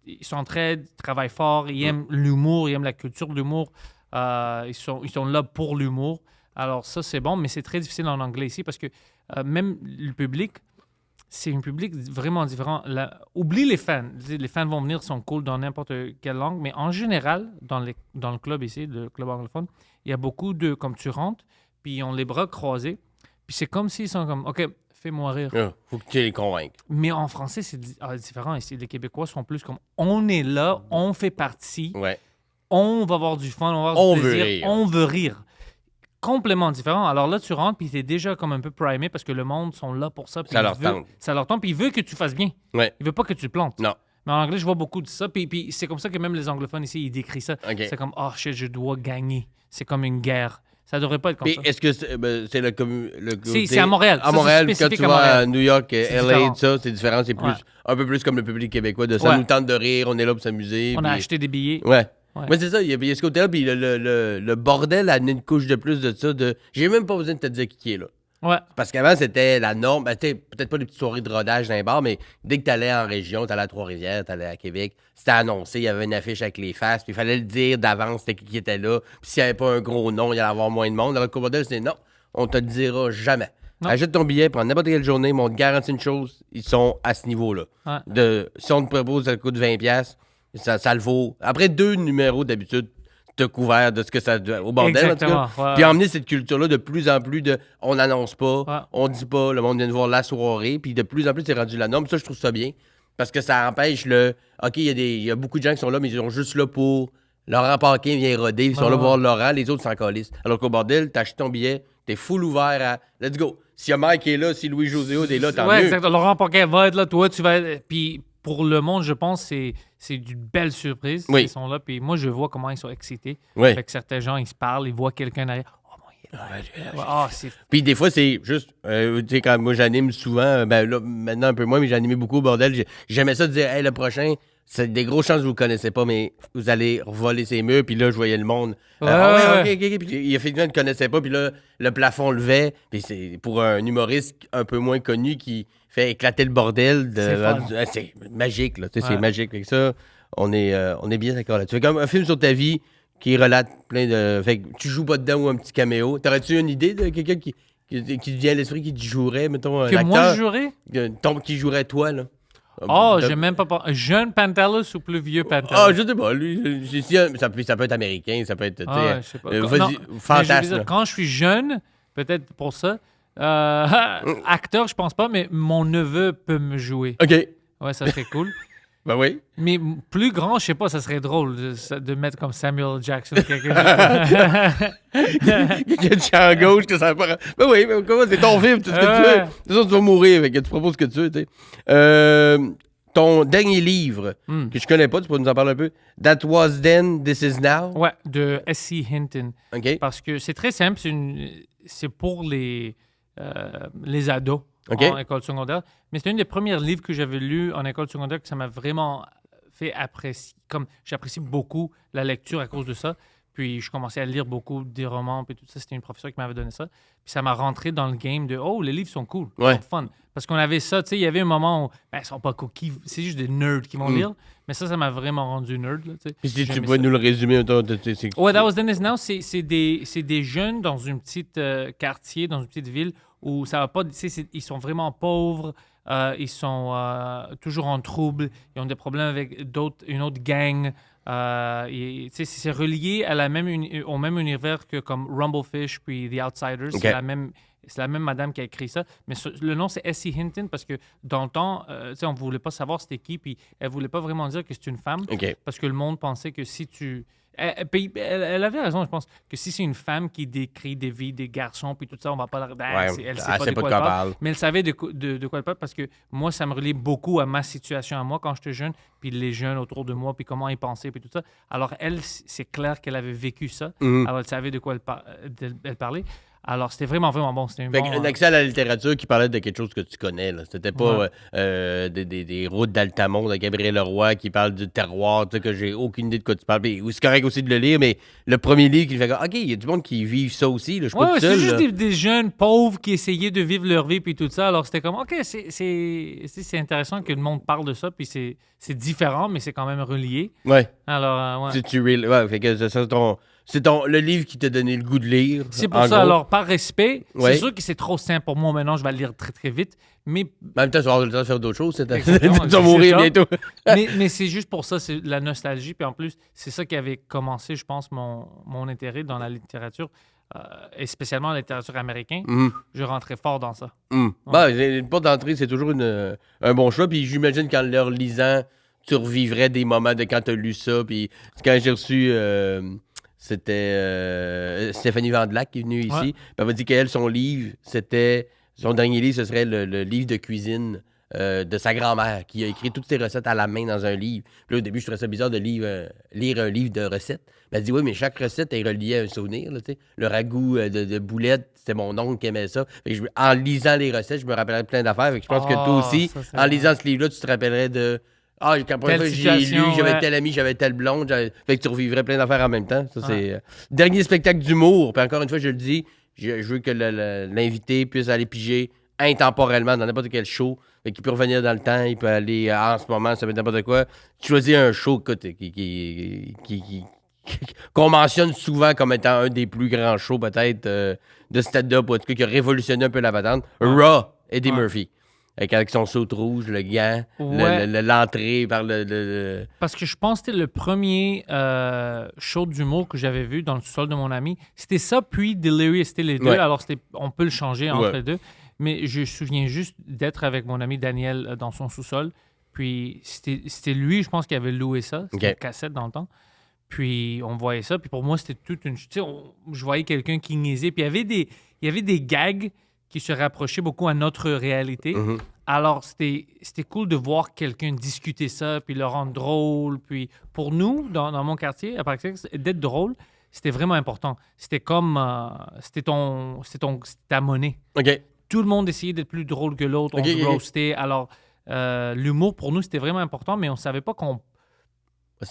Ils s'entraident, ils travaillent fort, ils aiment l'humour, ils aiment la culture de l'humour. Ils sont là pour l'humour. Alors, ça, c'est bon, mais c'est très difficile en anglais ici parce que même le public, c'est un public vraiment différent. Oublie les fans. Les fans vont venir, sont cool dans n'importe quelle langue, mais en général, dans le club ici, le club anglophone, il y a beaucoup de... Comme tu rentres, puis ils ont les bras croisés, puis c'est comme s'ils sont comme, OK, fais-moi rire. Faut que tu les convainques. Mais en français, c'est différent ici. Les Québécois sont plus comme, on est là, on fait partie, on va avoir du fun, on va avoir du plaisir, on veut rire. complètement différent. Alors là, tu rentres, puis t'es déjà comme un peu primé parce que le monde sont là pour ça. Ça leur tente. Ça leur tente, puis il veut que tu fasses bien. Ouais. Il veut pas que tu te plantes. Non. Mais en anglais, je vois beaucoup de ça. Puis c'est comme ça que même les anglophones ici, ils décrivent ça. OK. C'est comme, oh shit, je dois gagner. C'est comme une guerre. Ça devrait pas être comme Puis ça. est-ce que c'est le côté... C'est à Montréal. À Ça, c'est Montréal, quand spécifique tu à vas Montréal. à New York, C'est LA, différent. tout ça, c'est différent. C'est plus, Ouais. un peu plus comme le public québécois. De ça Ouais. nous tente de rire, on est là pour s'amuser. On a puis- acheté des billets. Ouais. Ouais. Mais c'est ça, il y a ce côté-là, puis le bordel a amené une couche de plus de ça. J'ai même pas besoin de te dire qui est là. Ouais. Parce qu'avant, c'était la norme. Ben, peut-être pas des petites soirées de rodage dans les bars, mais dès que t'allais en région, t'allais à Trois-Rivières, t'allais à Québec, c'était annoncé, il y avait une affiche avec les faces, puis il fallait le dire d'avance, c'était qui était là. Puis s'il n'y avait pas un gros nom, il y allait avoir moins de monde. Alors que bordel, c'est non, on te le dira jamais. Non. Achète ton billet, prends n'importe quelle journée, mais on te garantit une chose, ils sont à ce niveau-là. Ouais. Si on te propose, ça coûte 20$, ça le vaut. Après 2 numéros d'habitude, t'as couvert de ce que ça doit. Au bordel, en tout Exactement. cas. Ouais. Puis emmener cette culture-là de plus en plus de on n'annonce pas, Ouais. on dit pas, le monde vient de voir la soirée, puis de plus en plus c'est rendu la norme. Ça, je trouve ça bien. Parce que ça empêche OK, il y a beaucoup de gens qui sont là, mais ils sont juste là pour. Laurent Paquin vient roder, ils sont là pour voir Laurent, les autres s'en calissent. Alors qu'au bordel, t'achètes ton billet, t'es full ouvert à let's go. Si y a Mike qui est là, si Louis-José Hood est là, tant Ouais, mieux. exactement. Laurent Paquin va être là, toi, tu vas être. Puis pour le monde, je pense que c'est d'une belle surprise. Oui. Ils sont là, puis moi, je vois comment ils sont excités. Oui. Avec certains gens, ils se parlent, ils voient quelqu'un derrière. Oh, mon, il est là. Ouais, ah, c'est. Puis des fois, c'est juste, tu sais, quand moi j'anime souvent, ben là, maintenant un peu moins, mais j'animais beaucoup au bordel, j'aimais ça de dire, hey, le prochain, c'est des grosses chances que vous ne connaissez pas, mais vous allez voler ces murs, puis là, je voyais le monde. Ouais. OK, puis il effectivement ne connaissait pas, puis là, le plafond levait, puis c'est pour un humoriste un peu moins connu qui fait éclater le bordel. C'est magique, là, tu sais, c'est Ouais. magique. Fait que ça, on est bien d'accord là-dessus. Fait comme un film sur ta vie qui relate plein de. Fait que tu joues pas dedans ou un petit caméo. T'aurais-tu une idée de quelqu'un qui te vient à l'esprit, qui te jouerait, mettons, un Que acteur? moi, je jouerais? Qui jouerait toi, là? Oh, j'ai même pas. Jeune Pantelis ou plus vieux Pantelis? Ah, je sais pas. Lui, ça peut être américain, ça peut être. Ah, je sais pas. Vas-y, Non, mais je veux fantasme. dire, quand je suis jeune, peut-être pour ça, acteur, je pense pas, mais mon neveu peut me jouer. OK. Ouais, ça serait cool. Ben oui. Mais plus grand, je sais pas, ça serait drôle de mettre comme Samuel Jackson ou quelque chose. Il y a du champ à gauche que ça va pas. Ben oui, mais comment c'est ton film, tout ce que tu veux. De toute façon, tu vas mourir, fait que tu proposes ce que tu veux, tu sais. Ton dernier livre, que je connais pas, tu peux nous en parler un peu. That Was Then, This Is Now. Ouais, de S.C. Hinton. OK. Parce que c'est très simple, c'est pour les ados OK. en école secondaire. Mais c'est un des premiers livres que j'avais lu en école secondaire que ça m'a vraiment fait apprécier. Comme j'apprécie beaucoup la lecture à cause de ça. Puis je commençais à lire beaucoup des romans puis tout ça. C'était une professeure qui m'avait donné ça. Puis ça m'a rentré dans le game de les livres sont cool, ils Ouais. sont fun. Parce qu'on avait ça, tu sais, il y avait un moment où ils sont pas cookies, c'est juste des nerds qui vont lire. Mais ça m'a vraiment rendu nerd. Là, tu sais. Puis si tu J'aimais peux ça. nous le résumer, Ouais, That Was Then Is Now, c'est des jeunes dans une petite quartier, dans une petite ville où ça va pas. Ils sont vraiment pauvres, ils sont toujours en trouble, ils ont des problèmes avec une autre gang. C'est relié à au même univers que comme Rumblefish puis The Outsiders. Ok. C'est la même madame qui a écrit ça. Mais le nom, c'est S.C. Hinton parce que dans le temps, on ne voulait pas savoir c'était qui, puis elle ne voulait pas vraiment dire que c'est une femme. OK. Parce que le monde pensait que si tu. Elle avait raison, je pense, que si c'est une femme qui décrit des vies des garçons puis tout ça, on va pas la. Elle sait pas de quoi elle parle. Mais elle savait de quoi elle parle parce que moi, ça me relie beaucoup à ma situation à moi quand j'étais jeune, puis les jeunes autour de moi, puis comment ils pensaient, puis tout ça. Alors, elle, c'est clair qu'elle avait vécu ça. Alors, elle savait de quoi elle parlait. Alors, c'était vraiment, vraiment bon. C'était Fait un accès à la littérature qui parlait de quelque chose que tu connais. Là. C'était pas des routes d'Altamont de Gabriel Leroy qui parle du terroir, tu sais, que j'ai aucune idée de quoi tu parles. Puis, c'est correct aussi de le lire, mais le premier livre qui fait comme, OK, il y a du monde qui vit ça aussi. Là. Je suis pas tout c'est seul. juste là. des jeunes pauvres qui essayaient de vivre leur vie, puis tout ça. Alors, c'était comme, OK, c'est intéressant que le monde parle de ça, puis c'est différent, mais c'est quand même relié. Ouais. Alors, ouais. Fait que c'est le livre qui t'a donné le goût de lire. C'est pour en ça, gros. alors, par respect, Ouais. c'est sûr que c'est trop simple pour moi maintenant, je vais le lire très, très vite, mais, En même temps, tu vas avoir le temps de faire d'autres choses. Tu Exactement, vas mourir c'est ça. bientôt. mais c'est juste pour ça, c'est la nostalgie, puis en plus, c'est ça qui avait commencé, je pense, mon intérêt dans la littérature, et spécialement la littérature américaine. Je rentrais fort dans ça. Une porte d'entrée, c'est toujours un bon choix. Puis j'imagine qu'en leur lisant, tu revivrais des moments de quand tu as lu ça. Puis quand j'ai reçu c'était Stéphanie Vandelac qui est venue ici. Puis elle m'a dit qu'elle, son dernier livre, ce serait le livre de cuisine de sa grand-mère, qui a écrit toutes ses recettes à la main dans un livre. Puis là, au début, je trouvais ça bizarre de lire un livre de recettes. Elle dit, oui, mais chaque recette est reliée à un souvenir. Là, le ragoût de boulettes, c'était mon oncle qui aimait ça. En lisant les recettes, je me rappellerais plein d'affaires. Je pense que toi aussi, en lisant ce livre-là, tu te rappellerais de... quand la première fois j'ai lu, j'avais tel ami, j'avais telle blonde. Fait que tu revivrais plein d'affaires en même temps. Ça, c'est dernier spectacle d'humour. Puis encore une fois, je le dis, je veux que l'invité puisse aller piger intemporellement dans n'importe quel show. Fait qu'il peut revenir dans le temps, il peut aller en ce moment, ça peut être n'importe quoi. Tu choisis un show qu'on mentionne souvent comme étant un des plus grands shows peut-être de stand-up, ou en tout cas qui a révolutionné un peu la patente. Raw, Eddie Murphy. Avec son saut rouge, le gant, l'entrée par le... Parce que je pense que c'était le premier show d'humour que j'avais vu dans le sous-sol de mon ami. C'était ça, puis Delirious, c'était les deux. Alors, on peut le changer entre les deux. Mais je me souviens juste d'être avec mon ami Daniel dans son sous-sol. Puis c'était lui, je pense, qui avait loué ça. C'était une cassette dans le temps. Puis on voyait ça. Puis pour moi, c'était toute une... Tu sais, je voyais quelqu'un qui niaisait. Puis il y avait des gags qui se rapprochaient beaucoup à notre réalité. Mm-hmm. Alors, c'était cool de voir quelqu'un discuter ça, puis le rendre drôle. Puis pour nous, dans mon quartier, à Paris, d'être drôle, c'était vraiment important. C'était comme... c'était ta monnaie. OK. Tout le monde essayait d'être plus drôle que l'autre. On se roastait. Alors, l'humour, pour nous, c'était vraiment important, mais on ne savait pas qu'on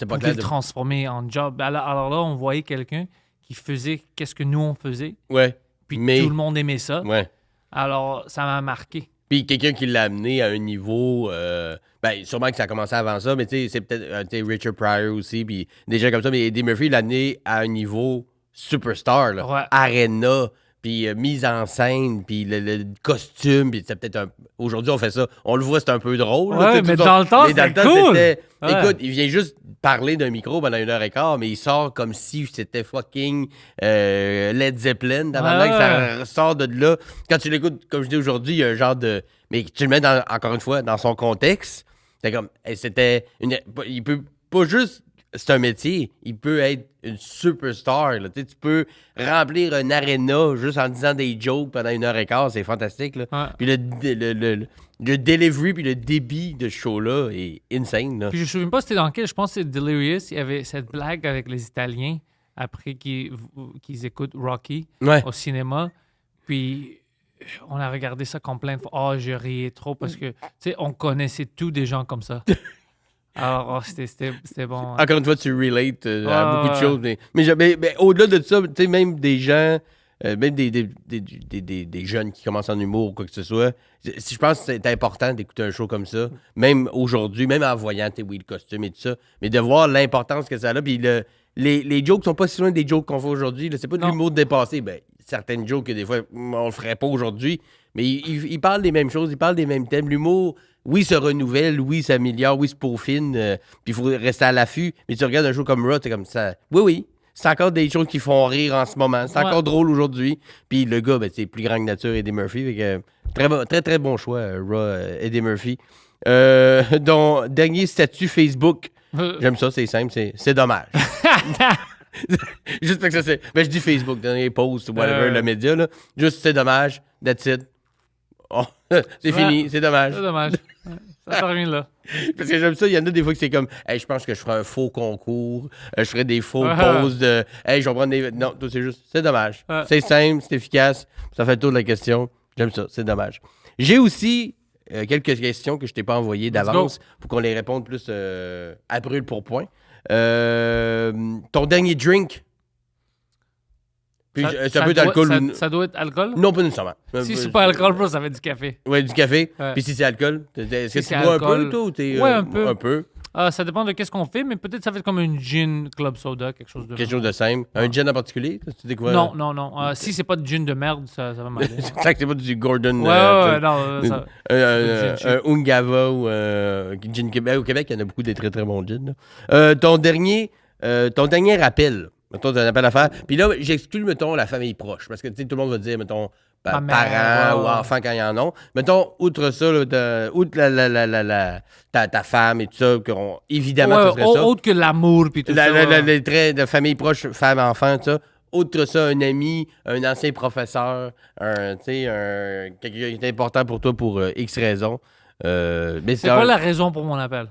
pouvait le transformer en job. Alors là, on voyait quelqu'un qui faisait qu'est-ce que nous, on faisait. Ouais. Puis tout le monde aimait ça. Ouais. Alors, ça m'a marqué. Puis quelqu'un qui l'a amené à un niveau... sûrement que ça a commencé avant ça, mais tu sais, c'est peut-être Richard Pryor aussi, puis des gens comme ça. Mais Eddie Murphy l'a amené à un niveau superstar, là. Ouais. Arena, puis mise en scène, puis le costume, puis c'est peut-être aujourd'hui, on fait ça. On le voit, c'est un peu drôle. Ouais, là, mais dans le temps, c'était cool. Écoute, il vient juste parler d'un micro pendant 1h15, mais il sort comme si c'était fucking Led Zeppelin. Ça sort de là. Quand tu l'écoutes, comme je dis aujourd'hui, il y a un genre de... Mais tu le mets, encore une fois, dans son contexte. C'est comme... Il peut pas juste... C'est un métier. Il peut être une superstar. Là. Tu peux remplir un aréna juste en disant des jokes pendant 1h15. C'est fantastique. Là. Ouais. Puis le delivery puis le débit de ce show-là est insane. Là. Puis je ne me souviens pas c'était dans quel. Je pense que c'est Delirious. Il y avait cette blague avec les Italiens après qu'ils écoutent Rocky au cinéma. Puis on a regardé ça comme plein de fois. Oh, je riais trop parce que, tu sais, on connaissait tous des gens comme ça. Alors, c'était bon. Encore une fois, tu relates à beaucoup de choses. Mais au-delà de ça, tu sais, même des gens, même des jeunes qui commencent en humour ou quoi que ce soit, je pense que c'est important d'écouter un show comme ça, même aujourd'hui, même en voyant le costume et tout ça, mais de voir l'importance que ça a. Puis les jokes sont pas si loin des jokes qu'on fait aujourd'hui. C'est pas de l'humour dépassé. Certaines jokes que des fois, on le ferait pas aujourd'hui, mais ils parlent des mêmes choses, ils parlent des mêmes thèmes. L'humour... Oui, se renouvelle, oui, s'améliore, oui, se peaufine, puis il faut rester à l'affût. Mais tu regardes un show comme Raw, c'est comme ça. Oui, c'est encore des choses qui font rire en ce moment. C'est encore drôle aujourd'hui. Puis le gars, c'est plus grand que nature, Eddie Murphy. Fait que, très, très bon choix, Raw, Eddie Murphy. Dernier statut Facebook. J'aime ça, c'est simple, c'est dommage. Juste parce que ça, c'est... je dis Facebook, dernier post, whatever, le média, là. Juste, c'est dommage, that's it. Oh, c'est fini, c'est dommage. C'est dommage. Ça termine là. Parce que j'aime ça, il y en a des fois que c'est comme hey, je pense que je ferai un faux concours, je ferai des faux poses de hey, je vais prendre des. Non, tout c'est juste, c'est dommage. C'est simple, c'est efficace, ça fait le tour de la question. J'aime ça, c'est dommage. J'ai aussi quelques questions que je t'ai pas envoyées d'avance pour qu'on les réponde plus à brûle pour point. Ton dernier drink. Puis, ça peut être alcool. Ça doit être alcool? Non, pas nécessairement. Si c'est pas alcool, ça va être du café. Oui, du café. Ouais. Puis si c'est alcool, est-ce que tu bois un peu, toi, ou t'es... Oui, un peu. Un peu. Ça dépend de qu'est-ce qu'on fait, mais peut-être ça va être comme une gin club soda, quelque chose de... Quelque chose de simple. Un gin en particulier? Tu découvres? Non. Si c'est pas de gin de merde, ça va m'aider. C'est que c'est pas du Gordon... non. Un Ungava ou gin Québec. Au Québec, il y en a beaucoup des très, très bons gins. Ton dernier rappel... Mettons, t'as un appel à faire. Puis là, j'exclus, mettons, la famille proche. Parce que, tu sais, tout le monde va dire, mettons, Ma mère, parents ou ouais. enfants quand ils en ont. Mettons, outre ça, là, outre ta femme et tout ça, évidemment, Ouais, ce serait ça. autre que l'amour puis tout ça. Ouais. Les traits de famille proche, femme, enfant, tout ça. Outre ça, un ami, un ancien professeur, quelqu'un qui est important pour toi pour X raisons. Mais C'est quoi la raison pour mon appel?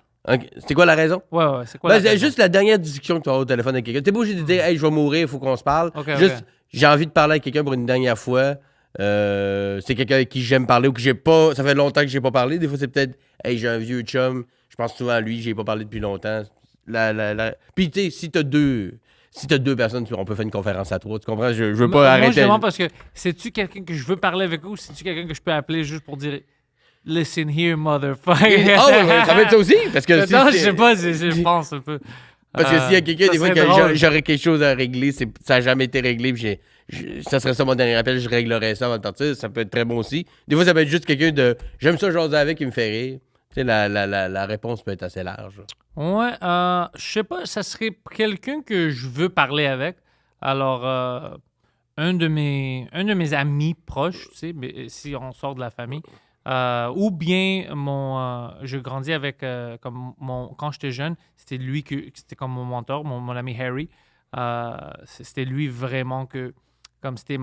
C'est quoi la raison? Ouais, c'est quoi la C'est raison? juste la dernière discussion que tu as au téléphone avec quelqu'un. T'es pas obligé de dire, hey, je vais mourir, il faut qu'on se parle. Ok, Juste, j'ai envie de parler avec quelqu'un pour une dernière fois. C'est quelqu'un avec qui j'aime parler ou que j'ai pas. Ça fait longtemps que j'ai pas parlé. Des fois, c'est peut-être, hey, j'ai un vieux chum. Je pense souvent à lui, j'ai pas parlé depuis longtemps. Puis, tu sais, si t'as deux personnes, on peut faire une conférence à trois. Tu comprends? Je veux pas Moi, arrêter. je demande parce que c'est-tu quelqu'un que je veux parler avec ou c'est-tu quelqu'un que je peux appeler juste pour dire listen here, motherfucker? Ah ouais, ça va être ça aussi? Parce que Non, je sais pas, je pense un peu. Parce que s'il y a quelqu'un, ça des fois, serait que drôle. j'aurais quelque chose à régler, ça n'a jamais été réglé, puis ça serait ça mon dernier appel, je réglerais ça avant de partir. Ça peut être très bon aussi. Des fois, ça peut être juste quelqu'un de j'aime ça jaser avec, qui me fait rire. Tu sais, la réponse peut être assez large. Ouais, je sais pas, ça serait quelqu'un que je veux parler avec. Alors, un de mes amis proches, tu sais, mais si on sort de la famille, ou bien je grandis avec, quand j'étais jeune, c'était lui c'était comme mon mentor, mon ami Harry. C'était lui vraiment comme c'était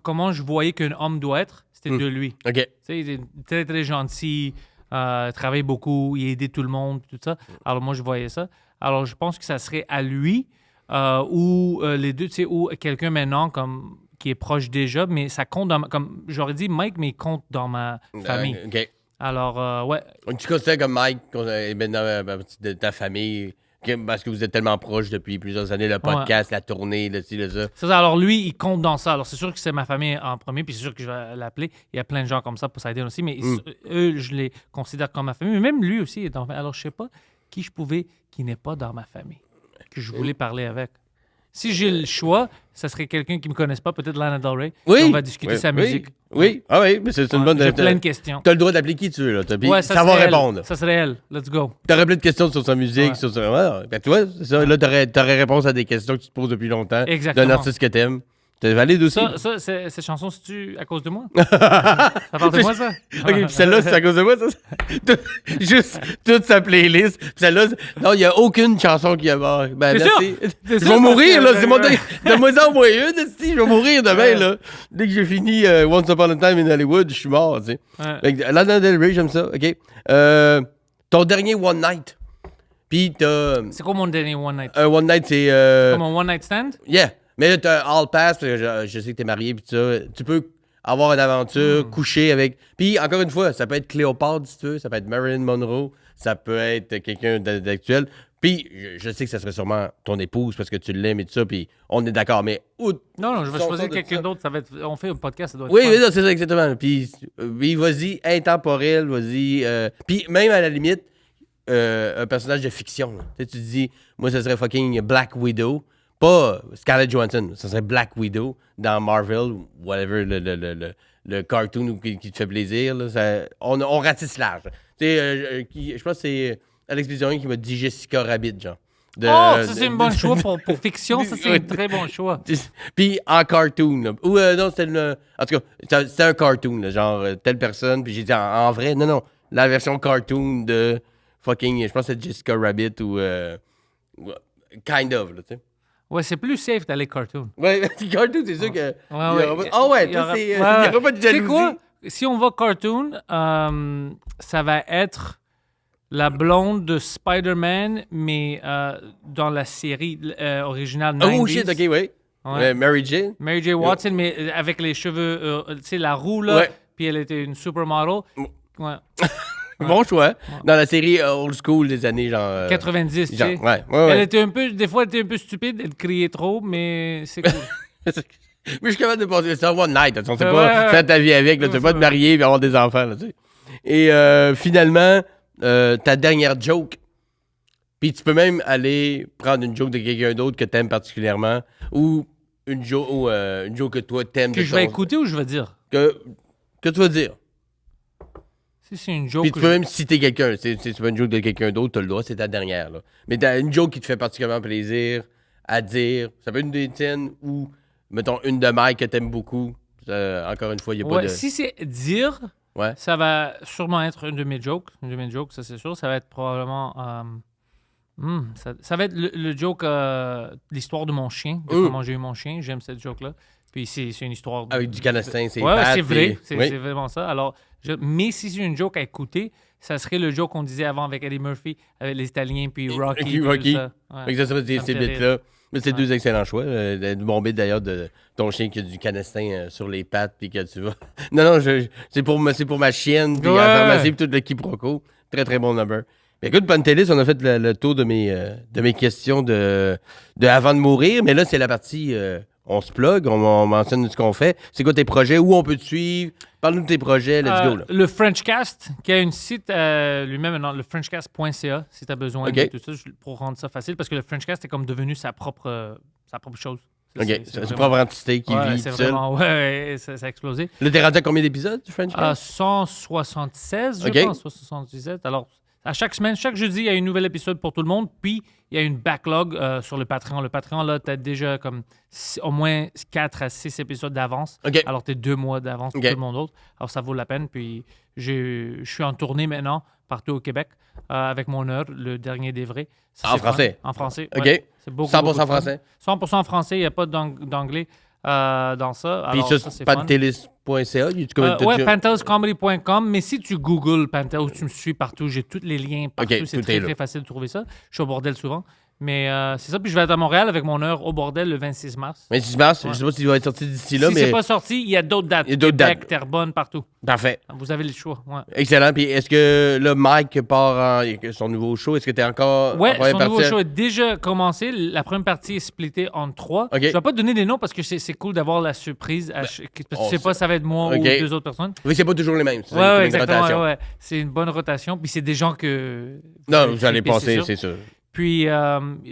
comment je voyais qu'un homme doit être, c'était de lui. OK. Tu sais, il est très, très gentil, travaille beaucoup, il aidait tout le monde, tout ça. Alors, moi, je voyais ça. Alors, je pense que ça serait à lui ou les deux, tu sais, ou quelqu'un maintenant qui est proche déjà, mais ça compte comme j'aurais dit Mike, mais il compte dans ma famille. OK. Alors, ouais. Tu considères comme Mike, maintenant, de ta famille, parce que vous êtes tellement proches depuis plusieurs années, le podcast, la tournée, le ci, le ça. C'est ça. Alors, lui, il compte dans ça. Alors, c'est sûr que c'est ma famille en premier, puis c'est sûr que je vais l'appeler. Il y a plein de gens comme ça pour s'aider aussi, mais eux, je les considère comme ma famille. Mais même lui aussi est dans ma famille. Alors, je sais pas qui n'est pas dans ma famille, que je voulais parler avec. Si j'ai le choix, ça serait quelqu'un qui ne me connaisse pas, peut-être Lana Del Rey. Oui. On va discuter sa musique. Oui. Ah oui, mais c'est une bonne... J'ai plein de questions. T'as le droit d'appeler qui tu veux, là. Ouais, ça va serait répondre. Elle. Ça serait elle. Let's go. T'aurais plein de questions sur sa musique, Ouais. sur sa... Ouais, ben, tu vois, c'est ça. Là, t'aurais réponse à des questions que tu te poses depuis longtemps. Exactement. D'un artiste que t'aimes. T'es valide aussi. Ça, cette chanson, c'est-tu à cause de moi? Ça parle de moi, ça? OK, puis celle-là, c'est à cause de moi, ça? Juste toute sa playlist. Puis celle-là, non, il n'y a aucune chanson qui a mort. Ben, T'es merci. sûr? Je vais mourir, là. C'est mon donne-moi en moins une, si. Je vais mourir demain, là. Dès que j'ai fini Once Upon a Time in Hollywood, je suis mort, tu sais. Ouais. Lana Del Rey, j'aime ça. OK. Ton dernier One Night. Puis t'as... C'est quoi mon dernier One Night? Un One Night, c'est... Comme un One Night Stand? Yeah. Mais là, t'as All Pass, parce que je sais que t'es marié, puis ça. Tu peux avoir une aventure, coucher avec... Puis, encore une fois, ça peut être Cléopâtre, si tu veux. Ça peut être Marilyn Monroe. Ça peut être quelqu'un d'actuel. Puis, je sais que ça serait sûrement ton épouse, parce que tu l'aimes et tout ça, puis on est d'accord. Mais... Non, je vais Si on choisir sort de quelqu'un ça. d'autre. On fait un podcast, ça doit être Oui, fun. oui, non, c'est ça, exactement. Puis, vas-y, intemporel, vas-y. Puis, même à la limite, un personnage de fiction. Là. Tu sais, tu te dis, moi, ça serait fucking Black Widow. Pas Scarlett Johansson, ça serait Black Widow dans Marvel, whatever, le cartoon qui te fait plaisir. Là, on ratisse large. Tu sais, je pense que c'est Alex Bizarrin qui m'a dit Jessica Rabbit, genre. Ça, c'est un bon choix pour fiction. Ça, c'est un très bon choix. Puis en cartoon. Là. Ou non, c'était en tout cas, c'était un cartoon, là, genre telle personne. Puis j'ai dit en vrai, non, la version cartoon de fucking, je pense que c'est Jessica Rabbit ou kind of, là, tu sais. Ouais, c'est plus safe d'aller cartoon. Ouais, cartoon, c'est sûr que. Ouais. Ah ouais, Il y toi, aura- c'est. Il ouais, n'y aura pas de Tu sais jalousie. quoi? Si on va cartoon, ça va être la blonde de Spider-Man, mais dans la série originale 90s. Oh shit, ok, oui. Ouais. Mary Jane. Mary J. Watson, mais avec les cheveux, tu sais, la roue, là, Ouais. puis elle était une supermodel. Ouais. Bon choix. Dans la série old school des années genre. 90, tu genre, sais. ouais. Elle était un peu, des fois, elle était un peu stupide, elle criait trop, mais c'est cool. Mais je suis capable de passer ça one night. Tu sais Ouais, pas ouais. faire ta vie avec. Là, tu sais pas te marier et avoir des enfants. Là, tu sais. Et finalement, ta dernière joke. Puis tu peux même aller prendre une joke de quelqu'un d'autre que t'aimes particulièrement. Ou une joke que toi t'aimes. Que je vais écouter ou je vais dire? Que tu vas dire. Si c'est une joke. Puis tu peux même citer quelqu'un. C'est pas une joke de quelqu'un d'autre, t'as le droit, c'est ta dernière. Là. Mais t'as une joke qui te fait particulièrement plaisir à dire. Ça peut être une des tiennes ou, mettons, une de Mike que t'aimes beaucoup. Encore une fois, il n'y a pas de... Si c'est dire, Ouais. ça va sûrement être une de mes jokes. Une de mes jokes, ça c'est sûr. Ça va être probablement... ça va être le joke, l'histoire de mon chien, de comment j'ai eu mon chien. J'aime cette joke-là. Puis c'est une histoire... Avec du canastin, c'est Ouais, c'est vrai. et... C'est Oui. vraiment ça. Alors, mais si c'est une joke à écouter, ça serait le joke qu'on disait avant avec Eddie Murphy, avec les Italiens, puis Rocky. Puis Rocky. tout ça. Ouais. Fait que ça fait ces me fait bits-là. Mais c'est deux excellents choix. Du bon bit d'ailleurs de ton chien qui a du canastin sur les pattes puis que tu vas. Non, c'est pour ma chienne puis la pharmacie puis tout le quiproquo. Très très bon number. Mais écoute, Pantelis, on a fait le tour de mes questions de avant de mourir, mais là c'est la partie on se plug, on mentionne ce qu'on fait. C'est quoi tes projets, où on peut te suivre? Parle-nous de tes projets, let's go. Là. Le Frenchcast, qui a une site lui-même, le frenchcast.ca, si tu as besoin de tout ça, pour rendre ça facile, parce que le Frenchcast est comme devenu sa propre chose. C'est une propre entité qui vit c'est seule. vraiment, ça a explosé. Là, t'es rendu à combien d'épisodes du Frenchcast? 176, je pense, 177. Alors, à chaque semaine, chaque jeudi, il y a un nouvel épisode pour tout le monde. Puis, il y a une backlog sur le Patreon. Le Patreon, là, tu as déjà comme au moins 4 à 6 épisodes d'avance. Alors, tu es 2 mois d'avance pour tout le monde d'autre. Alors, ça vaut la peine. Puis, je suis en tournée maintenant partout au Québec avec mon heure, le dernier des vrais. Ça, en français? En français, OK. C'est beaucoup, 100% français? 100% français. Il n'y a pas d'anglais dans ça. Puis Alors, ça, c'est pantelis.ca? panteliscomedy.com, mais si tu googles Pantelis, tu me suis partout, j'ai tous les liens partout, c'est très facile de trouver ça. Je suis au bordel souvent. Mais c'est ça, puis je vais être à Montréal avec mon heure au bordel le 26 mars. 26 mars, je sais pas s'il va être sorti d'ici là, si c'est pas sorti, il y a d'autres dates. Québec, Terrebonne, partout. Parfait. Vous avez le choix. Ouais. Excellent. Puis est-ce que là, Mike part son nouveau show? Est-ce que tu es encore en première son nouveau show est déjà commencé. La première partie est splittée en 3. Je vais pas donner des noms parce que c'est cool d'avoir la surprise. Parce que tu sais pas ça va être moi ou 2 autres personnes. Oui, c'est pas toujours les mêmes. Ouais, exactement. Ouais. C'est une bonne rotation. Puis c'est des gens que... Non, vous allez passer, c'est sûr. Puis,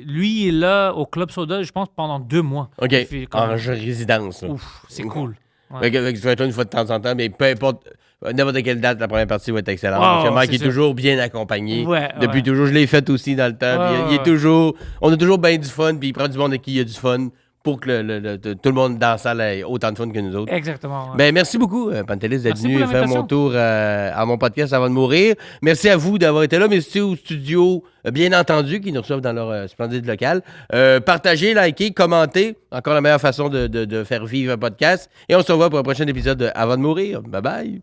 lui, il est là au Club Soda, je pense, pendant 2 mois. OK. En résidence. Ouf, c'est cool. Ouais. Je vais être là une fois de temps en temps, mais peu importe, n'importe quelle date, la première partie va être excellente. Parce que Mike est toujours bien accompagné. Depuis toujours, je l'ai fait aussi dans le temps. Il est toujours... On a toujours bien du fun, puis il prend du monde avec qui il y a du fun pour que tout le monde dans la salle ait autant de fun que nous autres. Exactement. Ouais. Ben, merci beaucoup, Pantelis, d'être venu faire mon tour à mon podcast avant de mourir. Merci à vous d'avoir été là. Merci au studio, bien entendu, qui nous reçoivent dans leur splendide local. Partagez, likez, commentez. Encore la meilleure façon de faire vivre un podcast. Et on se revoit pour un prochain épisode de Avant de mourir. Bye bye.